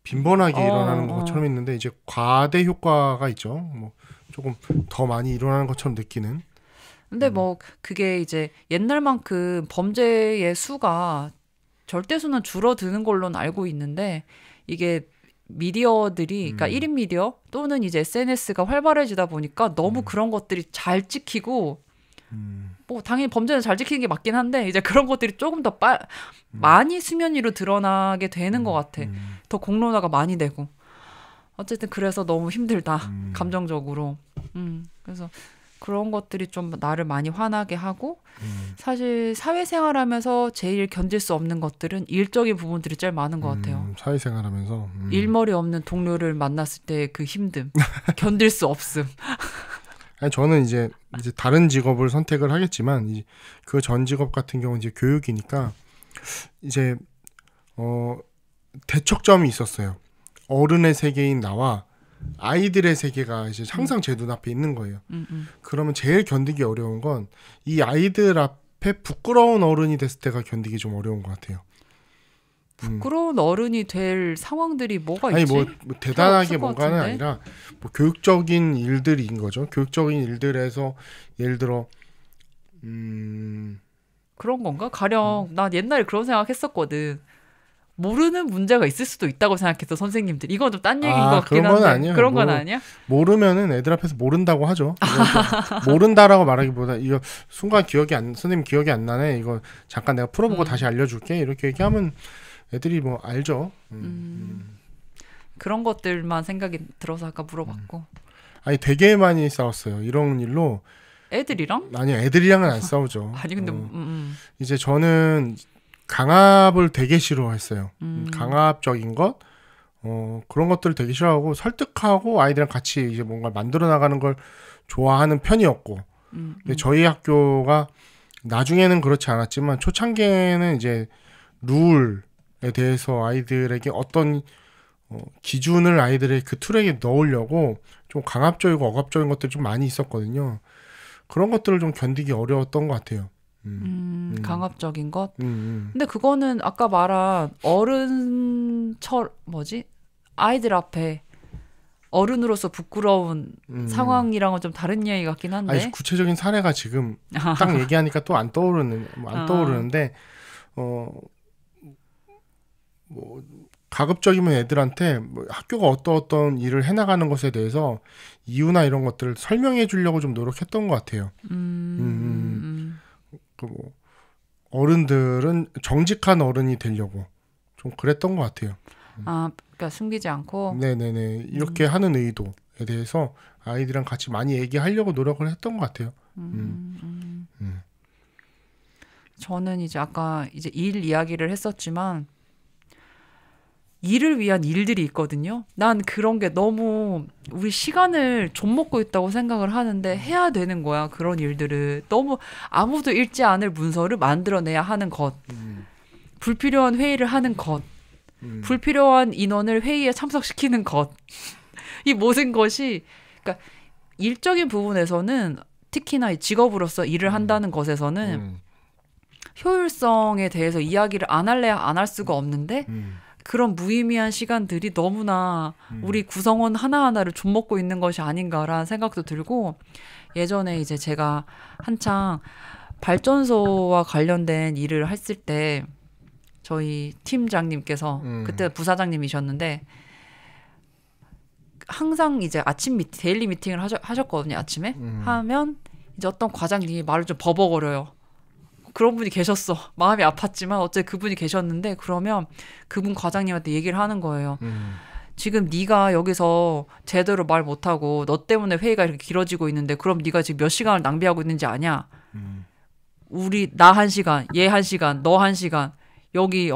빈번하게 일어나는 것처럼 있는데 이제 과대 효과가 있죠. 뭐 조금 더 많이 일어나는 것처럼 느끼는. 근데 뭐 그게 이제 옛날만큼 범죄의 수가 절대수는 줄어드는 걸로는 알고 있는데 이게 미디어들이 그러니까 1인 미디어 또는 이제 SNS가 활발해지다 보니까 너무 그런 것들이 잘 찍히고 뭐 당연히 범죄는 잘 찍히는 게 맞긴 한데 이제 그런 것들이 조금 더 많이 수면 위로 드러나게 되는 것 같아. 더 공론화가 많이 되고 어쨌든 그래서 너무 힘들다 감정적으로. 그래서 그런 것들이 좀 나를 많이 화나게 하고 사실 사회생활하면서 제일 견딜 수 없는 것들은 일적인 부분들이 제일 많은 것 같아요. 사회생활하면서 일머리 없는 동료를 만났을 때 그 힘듦, 견딜 수 없음. 아니, 저는 이제 다른 직업을 선택을 하겠지만 그 전 직업 같은 경우는 이제 교육이니까 이제 대척점이 있었어요. 어른의 세계인 나와 아이들의 세계가 이제 항상 제 눈앞에 있는 거예요. 그러면 제일 견디기 어려운 건 이 아이들 앞에 부끄러운 어른이 됐을 때가 견디기 좀 어려운 것 같아요. 부끄러운 어른이 될 상황들이 뭐가 아니 있지? 뭐 대단하게 것 뭔가는 같은데? 아니라 뭐 교육적인 일들인 거죠. 교육적인 일들에서 예를 들어 그런 건가? 가령 난 옛날에 그런 생각했었거든. 모르는 문제가 있을 수도 있다고 생각했어 선생님들. 이건 좀 딴 얘기인 것 같긴 그런 건 한데 아니에요. 그런 건 아니야? 모르면은 애들 앞에서 모른다고 하죠. 모른다라고 말하기보다 이거 순간 선생님 기억이 안 나네. 이거 잠깐 내가 풀어보고 다시 알려줄게. 이렇게 얘기하면 애들이 뭐 알죠. 그런 것들만 생각이 들어서 아까 물어봤고. 아니 되게 많이 싸웠어요. 이런 일로. 애들이랑? 아니 애들이랑은 안 싸우죠. 아니 근데 이제 저는 강압을 되게 싫어했어요. 강압적인 것, 그런 것들을 되게 싫어하고 설득하고 아이들이랑 같이 이제 뭔가 만들어 나가는 걸 좋아하는 편이었고, 근데 저희 학교가 나중에는 그렇지 않았지만 초창기에는 이제 룰에 대해서 아이들에게 어떤 기준을 아이들의 그 틀에 넣으려고 좀 강압적이고 억압적인 것들이 좀 많이 있었거든요. 그런 것들을 좀 견디기 어려웠던 것 같아요. 강압적인 것. 근데 그거는 아까 말한 아이들 앞에 어른으로서 부끄러운 상황이랑은 좀 다른 이야기 같긴 한데. 아니, 구체적인 사례가 지금 딱 얘기하니까 또 안 떠오르는데 뭐 가급적이면 애들한테 뭐 학교가 어떤 일을 해나가는 것에 대해서 이유나 이런 것들을 설명해 주려고 좀 노력했던 것 같아요. 뭐 어른들은 정직한 어른이 되려고 좀 그랬던 것 같아요. 그러니까 숨기지 않고. 네네네. 이렇게 하는 의도에 대해서 아이들이랑 같이 많이 얘기하려고 노력을 했던 것 같아요. 저는 이제 아까 이제 일 이야기를 했었지만 일을 위한 일들이 있거든요. 난 그런 게 너무 우리 시간을 좀 먹고 있다고 생각을 하는데 해야 되는 거야. 그런 일들을. 너무 아무도 읽지 않을 문서를 만들어내야 하는 것. 불필요한 회의를 하는 것. 불필요한 인원을 회의에 참석시키는 것. 이 모든 것이 그러니까 일적인 부분에서는 특히나 직업으로서 일을 한다는 것에서는 효율성에 대해서 이야기를 안 할래야 안 할 수가 없는데 그런 무의미한 시간들이 너무나 우리 구성원 하나하나를 좀 먹고 있는 것이 아닌가라는 생각도 들고 예전에 이제 제가 한창 발전소와 관련된 일을 했을 때 저희 팀장님께서 그때 부사장님이셨는데 항상 이제 데일리 미팅을 하셨거든요. 아침에 하면 이제 어떤 과장님이 말을 좀 버벅거려요. 그런 분이 계셨어. 마음이 아팠지만 어째 그분이 계셨는데 그러면 그분 과장님한테 얘기를 하는 거예요. 지금 네가 여기서 제대로 말 못하고 너 때문에 회의가 이렇게 길어지고 있는데 그럼 네가 지금 몇 시간을 낭비하고 있는지 아냐? 나 1시간, 얘 1시간, 너 1시간, 여기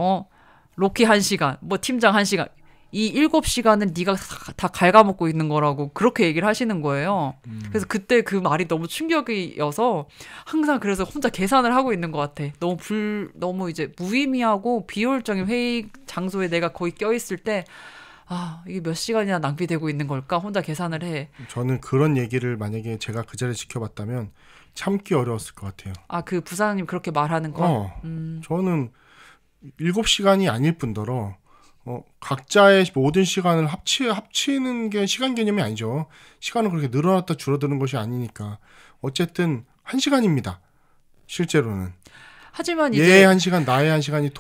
로키 1시간, 뭐 팀장 1시간 이 7시간은 네가 다 갉아먹고 있는 거라고 그렇게 얘기를 하시는 거예요. 그래서 그때 그 말이 너무 충격이어서 항상 그래서 혼자 계산을 하고 있는 것 같아. 너무 이제 무의미하고 비효율적인 회의 장소에 내가 거의 껴있을 때 이게 몇 시간이나 낭비되고 있는 걸까? 혼자 계산을 해. 저는 그런 얘기를 만약에 제가 그 자리에 지켜봤다면 참기 어려웠을 것 같아요. 그 부사장님 그렇게 말하는 거? 저는 7시간이 아닐 뿐더러 각자의 모든 시간을 합치는 게 시간 개념이 아니죠. 시간은 그렇게 늘어났다 줄어드는 것이 아니니까. 어쨌든 1시간입니다. 실제로는. 하지만 얘의 1시간, 나의 1시간이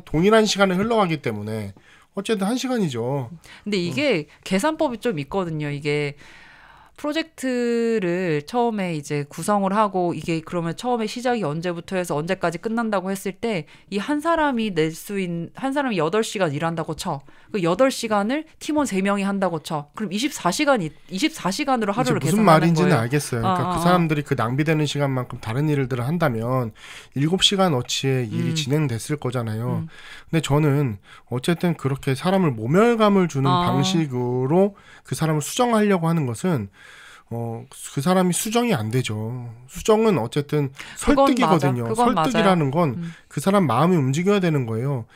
동일한 시간에 흘러가기 때문에 어쨌든 1시간이죠. 근데 이게 계산법이 좀 있거든요. 이게 프로젝트를 처음에 이제 구성을 하고 이게 그러면 처음에 시작이 언제부터 해서 언제까지 끝난다고 했을 때 이 한 사람이 한 사람이 8시간 일한다고 쳐. 그 8시간을 팀원 3명이 한다고 쳐. 그럼 24시간으로 하루를 무슨 계산하는 말인지는 거예요. 알겠어요. 그러니까 그 사람들이 그 낭비되는 시간만큼 다른 일들을 한다면 7시간 어치의 일이 진행됐을 거잖아요. 근데 저는 어쨌든 그렇게 사람을 모멸감을 주는 방식으로 그 사람을 수정하려고 하는 것은 그 사람이 수정이 안 되죠. 수정은 어쨌든 설득이거든요. 설득이라는 건 그 사람 마음이 움직여야 되는 거예요.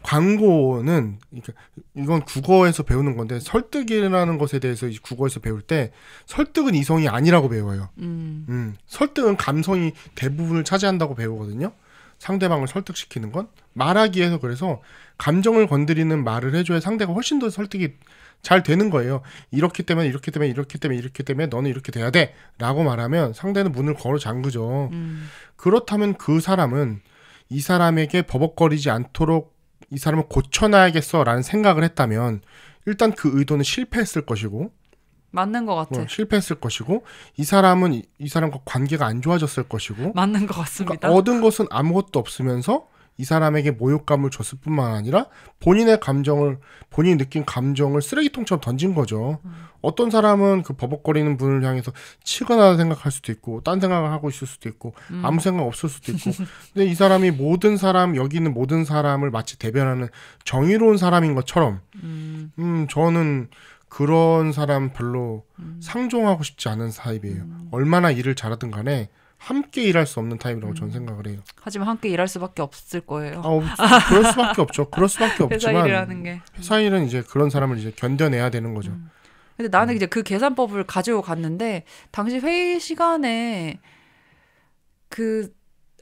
광고는 이건 국어에서 배우는 건데 설득이라는 것에 대해서 국어에서 배울 때 설득은 이성이 아니라고 배워요. 설득은 감성이 대부분을 차지한다고 배우거든요. 상대방을 설득시키는 건 말하기에서 그래서 감정을 건드리는 말을 해줘야 상대가 훨씬 더 설득이 잘 되는 거예요. 이렇기 때문에 너는 이렇게 돼야 돼 라고 말하면 상대는 문을 걸어 잠그죠. 그렇다면 그 사람은 이 사람에게 버벅거리지 않도록 이 사람을 고쳐놔야겠어 라는 생각을 했다면 일단 그 의도는 실패했을 것이고 맞는 것 같아. 실패했을 것이고 이 사람은 이 사람과 관계가 안 좋아졌을 것이고 맞는 것 같습니다. 그러니까 얻은 것은 아무것도 없으면서 이 사람에게 모욕감을 줬을 뿐만 아니라 본인이 느낀 감정을 쓰레기통처럼 던진 거죠. 어떤 사람은 그 버벅거리는 분을 향해서 치거나 생각할 수도 있고 딴 생각을 하고 있을 수도 있고 아무 생각 없을 수도 있고 근데 이 사람이 여기 있는 모든 사람을 마치 대변하는 정의로운 사람인 것처럼 저는 그런 사람 별로 상종하고 싶지 않은 타입이에요. 얼마나 일을 잘하든 간에 함께 일할 수 없는 타입이라고 저는 생각을 해요. 하지만 함께 일할 수밖에 없을 거예요. 그럴 수밖에 없죠. 그럴 수밖에 없지만 회사 일이라는 게. 회사 일은 이제 그런 사람을 이제 견뎌내야 되는 거죠. 근데 나는 이제 그 계산법을 가지고 갔는데 당시 회의 시간에 그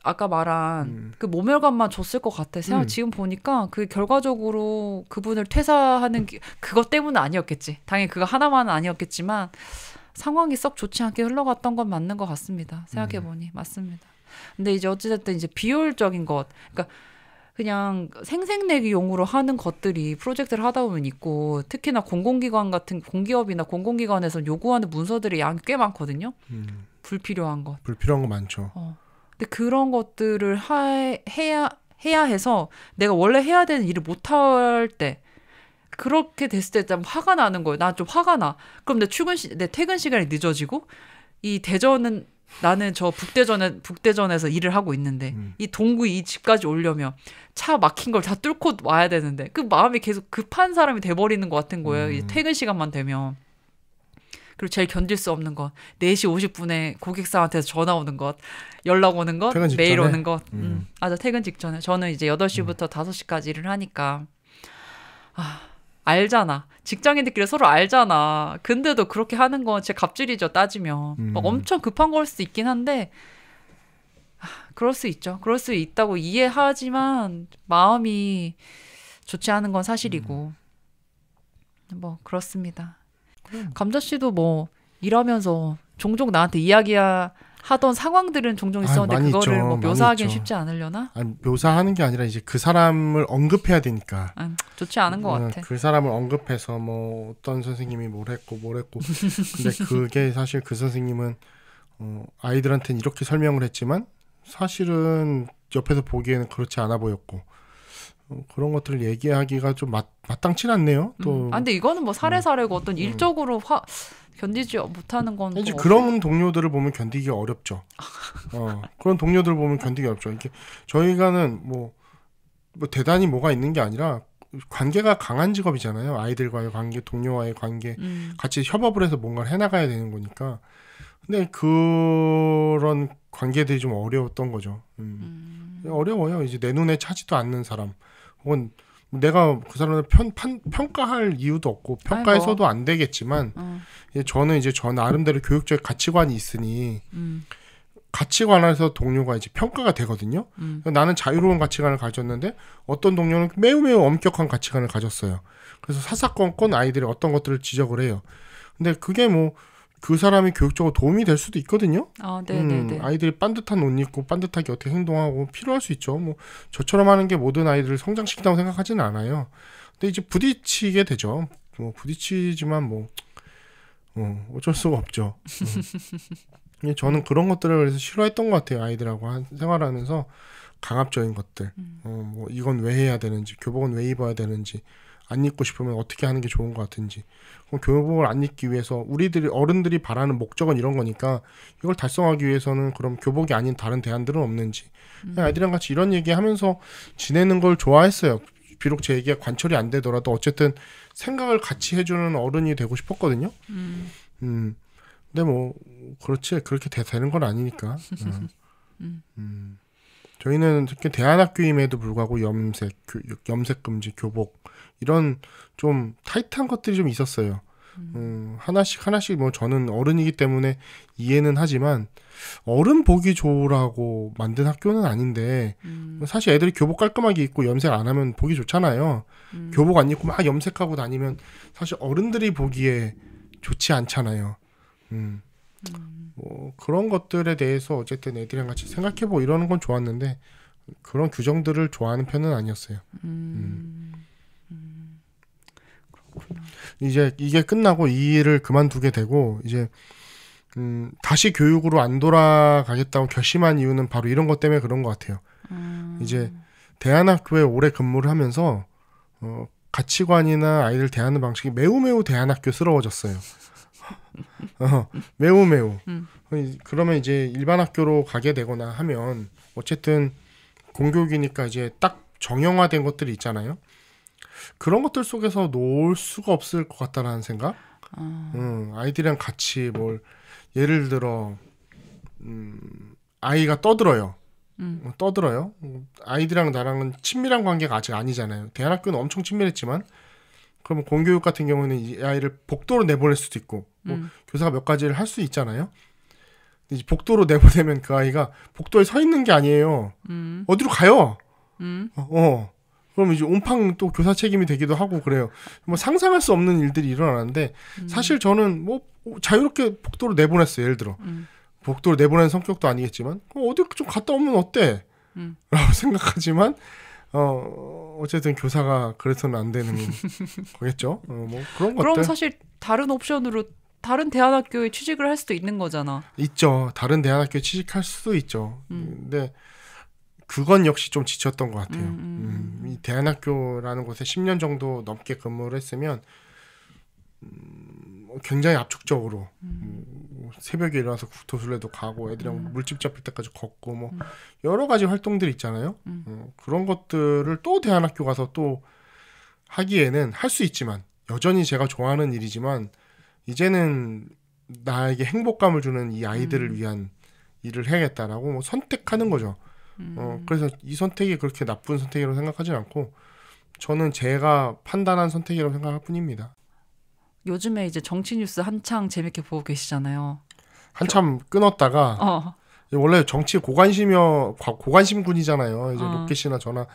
아까 말한 그 모멸감만 줬을 것 같아. 지금 보니까 그 결과적으로 그분을 퇴사하는 그것 때문은 아니었겠지. 당연히 그거 하나만은 아니었겠지만 상황이 썩 좋지 않게 흘러갔던 건 맞는 것 같습니다. 생각해보니 맞습니다. 근데 이제 어찌됐든 이제 비효율적인 것, 그러니까 그냥 생색내기용으로 하는 것들이 프로젝트를 하다 보면 있고 특히나 공공기관 같은 공기업이나 공공기관에서 요구하는 문서들이 양이 꽤 많거든요. 불필요한 것. 불필요한 거 많죠. 근데 그런 것들을 해야 해서 내가 원래 해야 되는 일을 못할 때 그렇게 됐을 때 좀 화가 나는 거예요. 난 좀 화가 나. 그럼 내 퇴근 시간이 늦어지고 이 대전은 나는 저 북대전에서 일을 하고 있는데 이 동구 이 집까지 오려면 차 막힌 걸 다 뚫고 와야 되는데 그 마음이 계속 급한 사람이 돼버리는 것 같은 거예요. 이 퇴근 시간만 되면. 그리고 제일 견딜 수 없는 것 4시 50분에 고객사한테서 전화 오는 것 연락 오는 것 메일 오는 것 맞아 퇴근 직전에 저는 이제 8시부터 5시까지 일을 하니까 알잖아. 직장인들끼리 서로 알잖아. 근데도 그렇게 하는 건 진짜 갑질이죠. 따지면. 막 엄청 급한 걸 수도 있긴 한데 그럴 수 있죠. 그럴 수 있다고 이해하지만 마음이 좋지 않은 건 사실이고 뭐 그렇습니다. 감자 씨도 뭐 일하면서 종종 나한테 이야기하던 상황들은 종종 있었는데 많이 그거를 있죠. 뭐 묘사하기는 쉽지 않으려나? 아니, 묘사하는 게 아니라 이제 그 사람을 언급해야 되니까. 좋지 않은 것 같아. 그 사람을 언급해서 뭐 어떤 선생님이 뭘 했고. 근데 그게 사실 그 선생님은 아이들한테는 이렇게 설명을 했지만 사실은 옆에서 보기에는 그렇지 않아 보였고. 그런 것들을 얘기하기가 좀 마땅치 않네요. 또. 근데 이거는 뭐 사례사례고 어떤 일적으로 견디지 못하는 건 이제 그런 동료들을 보면 견디기가 어렵죠. 그런 동료들을 보면 견디기 어렵죠. 이렇게 저희가는 뭐 대단히 뭐가 있는 게 아니라 관계가 강한 직업이잖아요. 아이들과의 관계, 동료와의 관계, 같이 협업을 해서 뭔가를 해나가야 되는 거니까. 근데 그런 관계들이 좀 어려웠던 거죠. 어려워요. 이제 내 눈에 차지도 않는 사람. 혹은 내가 그 사람을 평가할 이유도 없고 평가해서도 안 되겠지만 저는 이제 저 나름대로 교육적 가치관이 있으니 가치관에서 동료가 이제 평가가 되거든요. 나는 자유로운 가치관을 가졌는데 어떤 동료는 매우 엄격한 가치관을 가졌어요. 그래서 사사건건 아이들이 어떤 것들을 지적을 해요. 근데 그게 뭐 그 사람이 교육적으로 도움이 될 수도 있거든요. 네네네. 아이들이 반듯한 옷 입고 반듯하게 어떻게 행동하고 필요할 수 있죠. 뭐 저처럼 하는 게 모든 아이들을 성장시킨다고 생각하지는 않아요. 근데 이제 부딪히게 되죠. 뭐 부딪히지만 뭐 어쩔 수가 없죠. 저는 그런 것들을 그래서 싫어했던 것 같아요. 아이들하고 생활하면서 강압적인 것들. 뭐 이건 왜 해야 되는지, 교복은 왜 입어야 되는지, 안 입고 싶으면 어떻게 하는 게 좋은 것 같은지. 교복을 안 입기 위해서 어른들이 바라는 목적은 이런 거니까 이걸 달성하기 위해서는 그럼 교복이 아닌 다른 대안들은 없는지. 아이들이랑 같이 이런 얘기하면서 지내는 걸 좋아했어요. 비록 제 얘기가 관철이 안 되더라도 어쨌든 생각을 같이 해주는 어른이 되고 싶었거든요. 근데 뭐 그렇지 그렇게 되는 건 아니니까. 저희는 특히 대안학교임에도 불구하고 염색 금지, 교복 이런 좀 타이트한 것들이 좀 있었어요. 하나씩 뭐 저는 어른이기 때문에 이해는 하지만 어른 보기 좋으라고 만든 학교는 아닌데 사실 애들이 교복 깔끔하게 입고 염색 안 하면 보기 좋잖아요. 교복 안 입고 막 염색하고 다니면 사실 어른들이 보기에 좋지 않잖아요. 뭐 그런 것들에 대해서 어쨌든 애들이랑 같이 생각해보고 이러는 건 좋았는데 그런 규정들을 좋아하는 편은 아니었어요. 그렇구나. 이제 이게 끝나고 이 일을 그만두게 되고 이제 다시 교육으로 안 돌아가겠다고 결심한 이유는 바로 이런 것 때문에 그런 것 같아요. 이제 대안학교에 오래 근무를 하면서 가치관이나 아이들 대하는 방식이 매우 대안학교스러워졌어요. 매우. 그러면 이제 일반 학교로 가게 되거나 하면 어쨌든 공교육이니까 이제 딱 정형화된 것들이 있잖아요. 그런 것들 속에서 놓을 수가 없을 것 같다라는 생각. 아이들이랑 같이 뭘 예를 들어 아이가 떠들어요. 아이들이랑 나랑은 친밀한 관계가 아직 아니잖아요. 대안학교는 엄청 친밀했지만 그러면 공교육 같은 경우는 이 아이를 복도로 내보낼 수도 있고 뭐 교사가 몇 가지를 할 수 있잖아요. 이제 복도로 내보내면 그 아이가 복도에 서 있는 게 아니에요. 어디로 가요? 그럼 이제 온팡 또 교사 책임이 되기도 하고 그래요. 뭐 상상할 수 없는 일들이 일어나는데 사실 저는 뭐 자유롭게 복도로 내보냈어요. 예를 들어 복도로 내보내는 성격도 아니겠지만 어디 좀 갔다 오면 어때? 라고 생각하지만 어쨌든 교사가 그래서는 안 되는 거겠죠. 뭐 그런 것들. 그럼 사실 다른 옵션으로 다른 대안학교에 취직을 할 수도 있는 거잖아. 있죠. 다른 대안학교에 취직할 수도 있죠. 근데 그건 역시 좀 지쳤던 것 같아요. 이 대안학교라는 곳에 10년 정도 넘게 근무를 했으면 굉장히 압축적으로 새벽에 일어나서 국토술래도 가고 애들이랑 물집 잡힐 때까지 걷고 뭐 여러 가지 활동들이 있잖아요. 그런 것들을 또 대안학교 가서 또 하기에는 할 수 있지만 여전히 제가 좋아하는 일이지만 이제는 나에게 행복감을 주는 이 아이들을 위한 일을 해야겠다라고 뭐 선택하는 거죠. 그래서 이 선택이 그렇게 나쁜 선택이라고 생각하지 않고 저는 제가 판단한 선택이라고 생각할 뿐입니다. 요즘에 이제 정치 뉴스 한창 재밌게 보고 계시잖아요. 한참 끊었다가 원래 정치 고관심군이잖아요. 이제 로켓이나 저나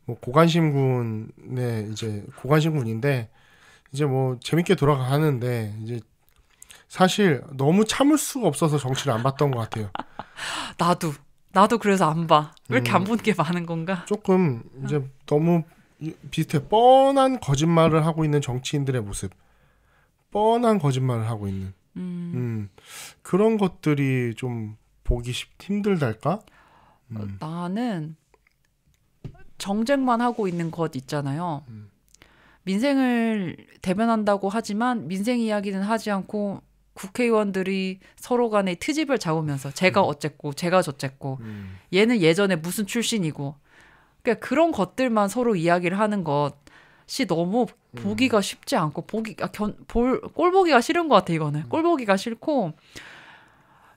뭐 고관심군의 이제 고관심군인데 이제 뭐 재밌게 돌아가는데 이제 사실 너무 참을 수가 없어서 정치를 안 봤던 것 같아요. 나도 그래서 안 봐. 왜 이렇게 안 보는 게 많은 건가? 조금 이제 너무 비슷해. 뻔한 거짓말을 하고 있는 정치인들의 모습. 뻔한 거짓말을 하고 있는 그런 것들이 좀 보기 힘들달까? 나는 정쟁만 하고 있는 것 있잖아요. 민생을 대변한다고 하지만 민생 이야기는 하지 않고 국회의원들이 서로 간에 트집을 잡으면서 제가 어쨌고 제가 저쨌고 얘는 예전에 무슨 출신이고 그러니까 그런 것들만 서로 이야기를 하는 것이 너무 보기가 쉽지 않고 꼴 보기가 싫은 것 같아. 이거는 꼴 보기가 싫고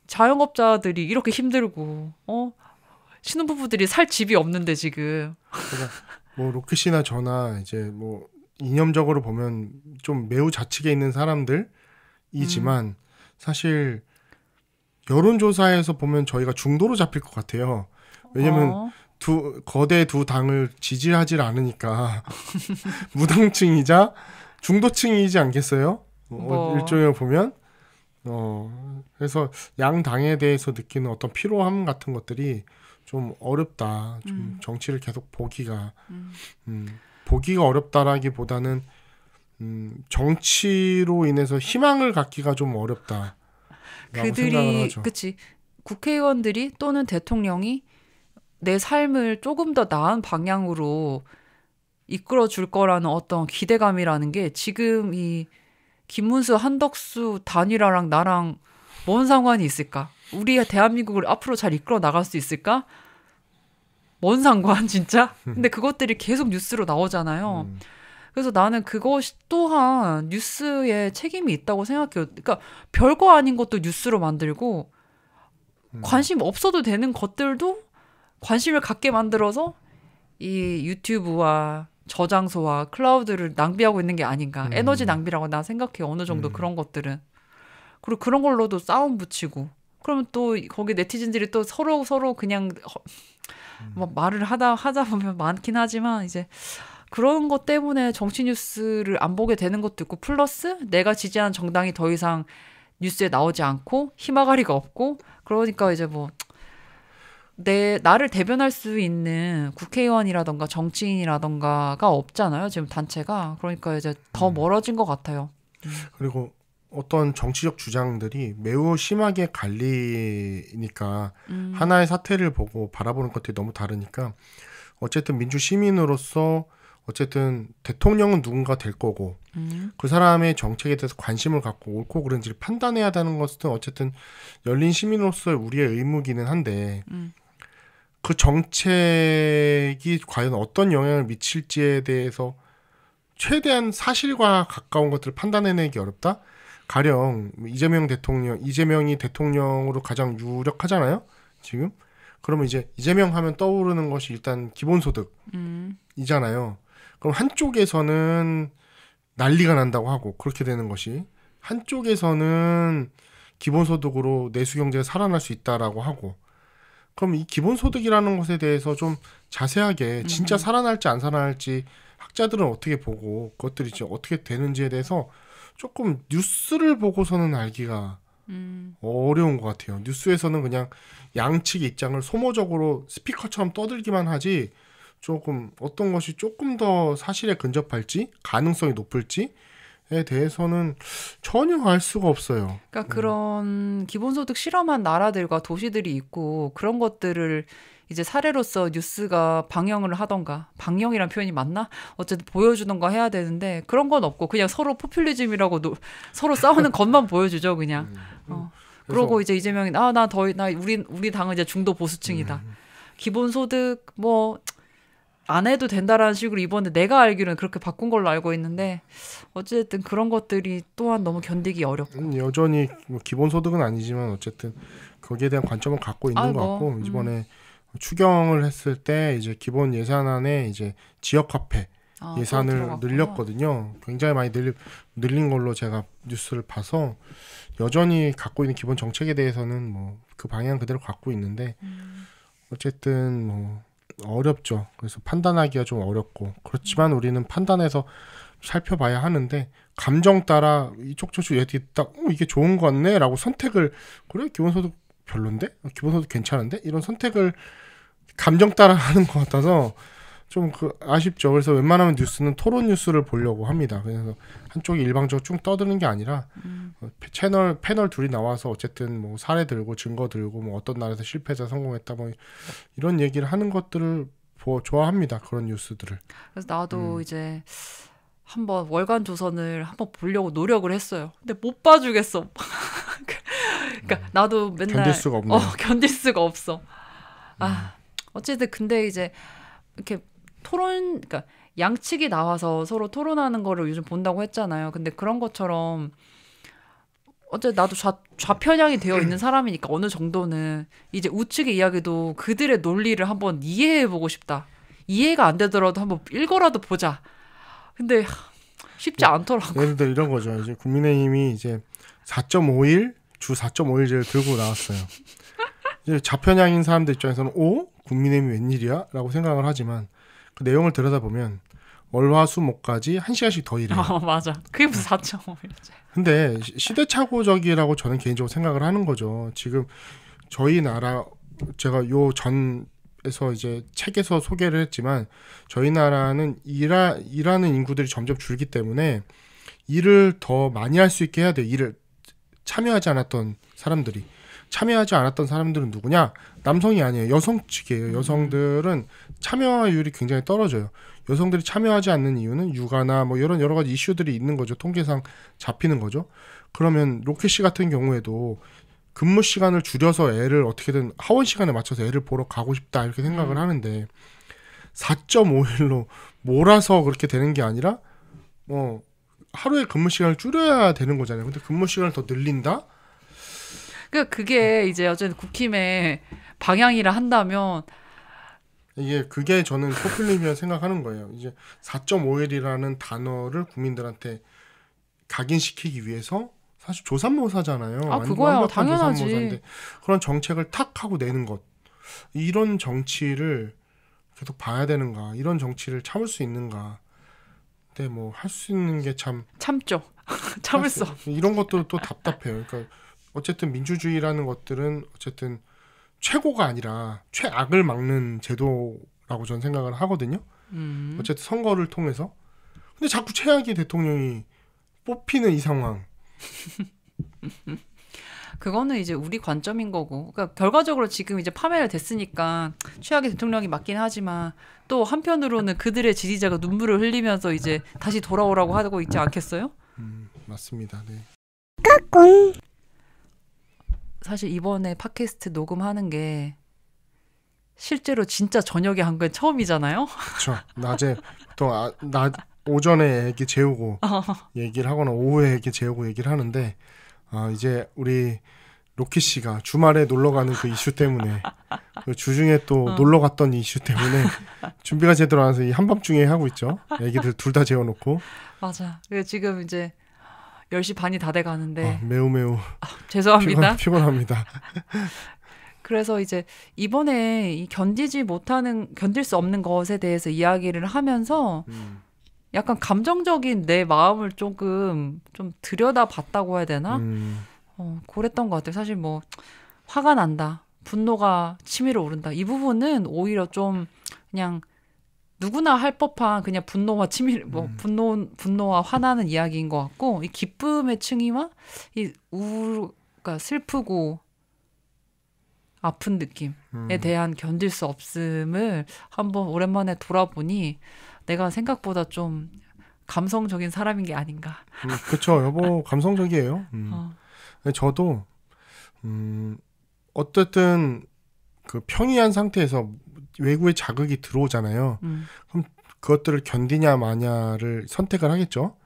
자영업자들이 이렇게 힘들고 신혼부부들이 살 집이 없는데 지금 뭐 로켓이나 저나 이제 뭐 이념적으로 보면 좀 매우 좌측에 있는 사람들이지만 사실 여론조사에서 보면 저희가 중도로 잡힐 것 같아요. 왜냐면 거대 두 당을 지지하지 않으니까 무당층이자 중도층이지 않겠어요? 일종으로 보면 그래서 양 당에 대해서 느끼는 어떤 피로함 같은 것들이 좀 어렵다. 좀 정치를 계속 보기가 어렵다라기보다는 정치로 인해서 희망을 갖기가 좀 어렵다. 그들이 그치 국회의원들이 또는 대통령이 내 삶을 조금 더 나은 방향으로 이끌어 줄 거라는 어떤 기대감이라는 게 지금 이 김문수, 한덕수 단일화랑 나랑 뭔 상관이 있을까? 우리 대한민국을 앞으로 잘 이끌어 나갈 수 있을까? 뭔 상관 진짜? 근데 그것들이 계속 뉴스로 나오잖아요. 그래서 나는 그것 또한 뉴스에 책임이 있다고 생각해요. 그러니까 별거 아닌 것도 뉴스로 만들고 관심 없어도 되는 것들도 관심을 갖게 만들어서 이 유튜브와 저장소와 클라우드를 낭비하고 있는 게 아닌가. 에너지 낭비라고 난 생각해요. 어느 정도 그런 것들은. 그리고 그런 걸로도 싸움 붙이고. 그러면 또 거기 네티즌들이 또 서로 그냥 뭐 말을 하다 보면 많긴 하지만 이제 그런 것 때문에 정치 뉴스를 안 보게 되는 것도 있고 플러스 내가 지지하는 정당이 더 이상 뉴스에 나오지 않고 힘아가리가 없고 그러니까 이제 뭐 나를 대변할 수 있는 국회의원이라던가 정치인이라던가가 없잖아요. 지금 단체가. 그러니까 이제 더 멀어진 것 같아요. 그리고 어떤 정치적 주장들이 매우 심하게 갈리니까 하나의 사태를 보고 바라보는 것들이 너무 다르니까 어쨌든 민주 시민으로서 어쨌든 대통령은 누군가 될 거고 그 사람의 정책에 대해서 관심을 갖고 옳고 그른지를 판단해야 되는 것은 어쨌든 열린 시민으로서의 우리의 의무기는 한데 그 정책이 과연 어떤 영향을 미칠지에 대해서 최대한 사실과 가까운 것들을 판단해내기 어렵다? 가령 이재명이 대통령으로 가장 유력하잖아요. 지금 그러면 이제 이재명 하면 떠오르는 것이 일단 기본소득이잖아요. 그럼 한쪽에서는 난리가 난다고 하고 그렇게 되는 것이 한쪽에서는 기본소득으로 내수경제가 살아날 수 있다라고 하고 그럼 이 기본소득이라는 것에 대해서 좀 자세하게 진짜 살아날지 안 살아날지 학자들은 어떻게 보고 그것들이 이제 어떻게 되는지에 대해서 조금 뉴스를 보고서는 알기가 어려운 것 같아요. 뉴스에서는 그냥 양측의 입장을 소모적으로 스피커처럼 떠들기만 하지 조금 어떤 것이 조금 더 사실에 근접할지 가능성이 높을지에 대해서는 전혀 알 수가 없어요. 그러니까 그런 기본소득 실험한 나라들과 도시들이 있고 그런 것들을 이제 사례로서 뉴스가 방영을 하던가 방영이란 표현이 맞나? 어쨌든 보여주던가 해야 되는데 그런 건 없고 그냥 서로 포퓰리즘이라고 서로 싸우는 것만 보여주죠 그냥. 그러고 이제 이재명이 우리 당은 이제 중도 보수층이다. 기본소득 뭐 안 해도 된다라는 식으로 이번에 내가 알기로는 그렇게 바꾼 걸로 알고 있는데 어쨌든 그런 것들이 또한 너무 견디기 어렵고 여전히 뭐 기본소득은 아니지만 어쨌든 거기에 대한 관점을 갖고 있는 것 같고 이번에 추경을 했을 때 이제 기본 예산안에 이제 지역화폐 예산을 늘렸거든요. 굉장히 많이 늘린 걸로 제가 뉴스를 봐서 여전히 갖고 있는 기본 정책에 대해서는 뭐 그 방향 그대로 갖고 있는데 어쨌든 뭐 어렵죠. 그래서 판단하기가 좀 어렵고 그렇지만 우리는 판단해서 살펴봐야 하는데 감정 따라 이쪽 저쪽 딱 이게 좋은 거 같네 라고 선택을 그래 기본소득 별론데? 기본소득 괜찮은데? 이런 선택을 감정 따라 하는 것 같아서 좀 아쉽죠. 그래서 웬만하면 뉴스는 토론 뉴스를 보려고 합니다. 그래서 한쪽이 일방적으로 쭉 떠드는 게 아니라 패널 둘이 나와서 어쨌든 뭐 사례 들고 증거 들고 뭐 어떤 나라에서 실패해서 성공했다 뭐 이런 얘기를 하는 것들을 좋아합니다. 그런 뉴스들을. 그래서 나도 이제 한번 월간 조선을 한번 보려고 노력을 했어요. 근데 못 봐주겠어. 그러니까 나도 맨날 견딜 수가 없네. 견딜 수가 없어. 어쨌든 근데 이제 이렇게 그러니까 양측이 나와서 서로 토론하는 거를 요즘 본다고 했잖아요. 근데 그런 것처럼 어쨌든 나도 좌편향이 되어 있는 사람이니까 어느 정도는 이제 우측의 이야기도 그들의 논리를 한번 이해해보고 싶다. 이해가 안 되더라도 한번 읽어라도 보자. 근데 쉽지 않더라고. 예를 들어 이런 거죠. 이제 국민의힘이 이제 4.5일 주 4.5일제를 들고 나왔어요. 이제 좌편향인 사람들 입장에서는 국민의힘이 웬일이야? 라고 생각을 하지만 그 내용을 들여다보면 월화수목까지 1시간씩 더 일해요. 맞아. 그게 무슨 4.5일제. 근데 시대착오적이라고 저는 개인적으로 생각을 하는 거죠. 지금 저희 나라 제가 요 전에서 이제 책에서 소개를 했지만 저희 나라는 일하는 인구들이 점점 줄기 때문에 일을 더 많이 할 수 있게 해야 돼. 일을 참여하지 않았던 사람들이. 참여하지 않았던 사람들은 누구냐? 남성이 아니에요. 여성 측이에요. 여성들은 참여율이 굉장히 떨어져요. 여성들이 참여하지 않는 이유는 육아나 뭐 이런 여러 가지 이슈들이 있는 거죠. 통계상 잡히는 거죠. 그러면 로켓 씨 같은 경우에도 근무 시간을 줄여서 애를 어떻게든 하원 시간에 맞춰서 애를 보러 가고 싶다 이렇게 생각을 하는데 4.5일로 몰아서 그렇게 되는 게 아니라 하루에 근무 시간을 줄여야 되는 거잖아요. 근데 근무 시간을 더 늘린다? 그게 이제 어쨌든 국힘의 방향이라 한다면 그게 저는 포퓰리즘이라고 생각하는 거예요. 이제 4.5일이라는 단어를 국민들한테 각인시키기 위해서 사실 조삼모사잖아요. 그거야 당연하지. 조삼모사인데 그런 정책을 탁 하고 내는 것. 이런 정치를 계속 봐야 되는가? 이런 정치를 참을 수 있는가? 근데 뭐 할 수 있는 게 참죠. 참을 수. 이런 것도 또 답답해요. 그러니까 어쨌든 민주주의라는 것들은 어쨌든 최고가 아니라 최악을 막는 제도라고 저는 생각을 하거든요. 어쨌든 선거를 통해서. 근데 자꾸 최악의 대통령이 뽑히는 이 상황. 그거는 이제 우리 관점인 거고. 그러니까 결과적으로 지금 이제 파멸이 됐으니까 최악의 대통령이 맞긴 하지만 또 한편으로는 그들의 지지자가 눈물을 흘리면서 이제 다시 돌아오라고 하고 있지 않겠어요? 맞습니다. 네. 사실 이번에 팟캐스트 녹음하는 게 실제로 진짜 저녁에 한 건 처음이잖아요. 그렇죠. 낮에 보통 오전에 애기 재우고 얘기를 하거나 오후에 애기 재우고 얘기를 하는데 이제 우리 로키 씨가 주말에 놀러 가는 그 이슈 때문에 그 주중에 또 놀러 갔던 이슈 때문에 준비가 제대로 안 해서 이 한밤중에 하고 있죠. 애기들 둘 다 재워놓고. 맞아. 그래서 지금 이제 10시 반이 다 돼 가는데 매우 죄송합니다. 피곤합니다. 그래서 이제 이번에 이 견딜 수 없는 것에 대해서 이야기를 하면서 약간 감정적인 내 마음을 조금 좀 들여다봤다고 해야 되나? 그랬던 것 같아요. 사실 뭐 화가 난다, 분노가 치밀어 오른다. 이 부분은 오히려 좀 그냥 누구나 할 법한 그냥 분노와 분노와 화나는 이야기인 것 같고, 이 기쁨의 층위와 이 그러니까 슬프고 아픈 느낌에 대한 견딜 수 없음을 한번 오랜만에 돌아보니 내가 생각보다 좀 감성적인 사람인 게 아닌가. 그렇죠. 여보 감성적이에요. 저도 어쨌든 그 평이한 상태에서 외부의 자극이 들어오잖아요. 그럼 그것들을 견디냐 마냐를 선택을 하겠죠.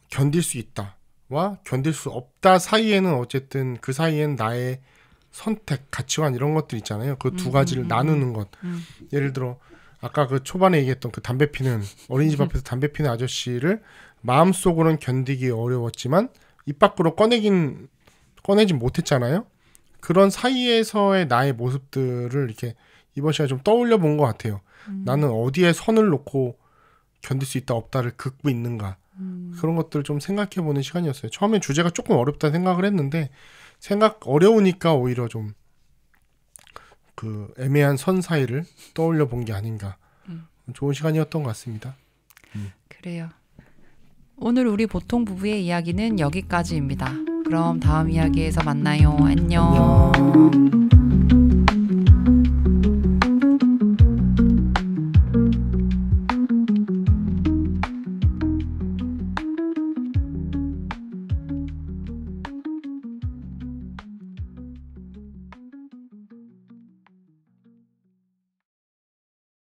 견딜 수 있다와 견딜 수 없다 사이에는 어쨌든 그 사이엔 나의 선택, 가치관 이런 것들 있잖아요. 그 두 가지를 나누는 것. 예를 들어 아까 그 초반에 얘기했던 그 담배 피는 어린이집 앞에서 담배 피는 아저씨를 마음속으로는 견디기 어려웠지만 입 밖으로 꺼내진 못했잖아요. 그런 사이에서의 나의 모습들을 이렇게 이번 시간에 좀 떠올려 본 것 같아요. 나는 어디에 선을 놓고 견딜 수 있다 없다를 긋고 있는가. 그런 것들을 좀 생각해 보는 시간이었어요. 처음엔 주제가 조금 어렵다 생각을 했는데 어려우니까 오히려 좀 그 애매한 선 사이를 떠올려 본 게 아닌가. 좋은 시간이었던 것 같습니다. 그래요. 오늘 우리 보통 부부의 이야기는 여기까지입니다. 그럼 다음 이야기에서 만나요. 안녕.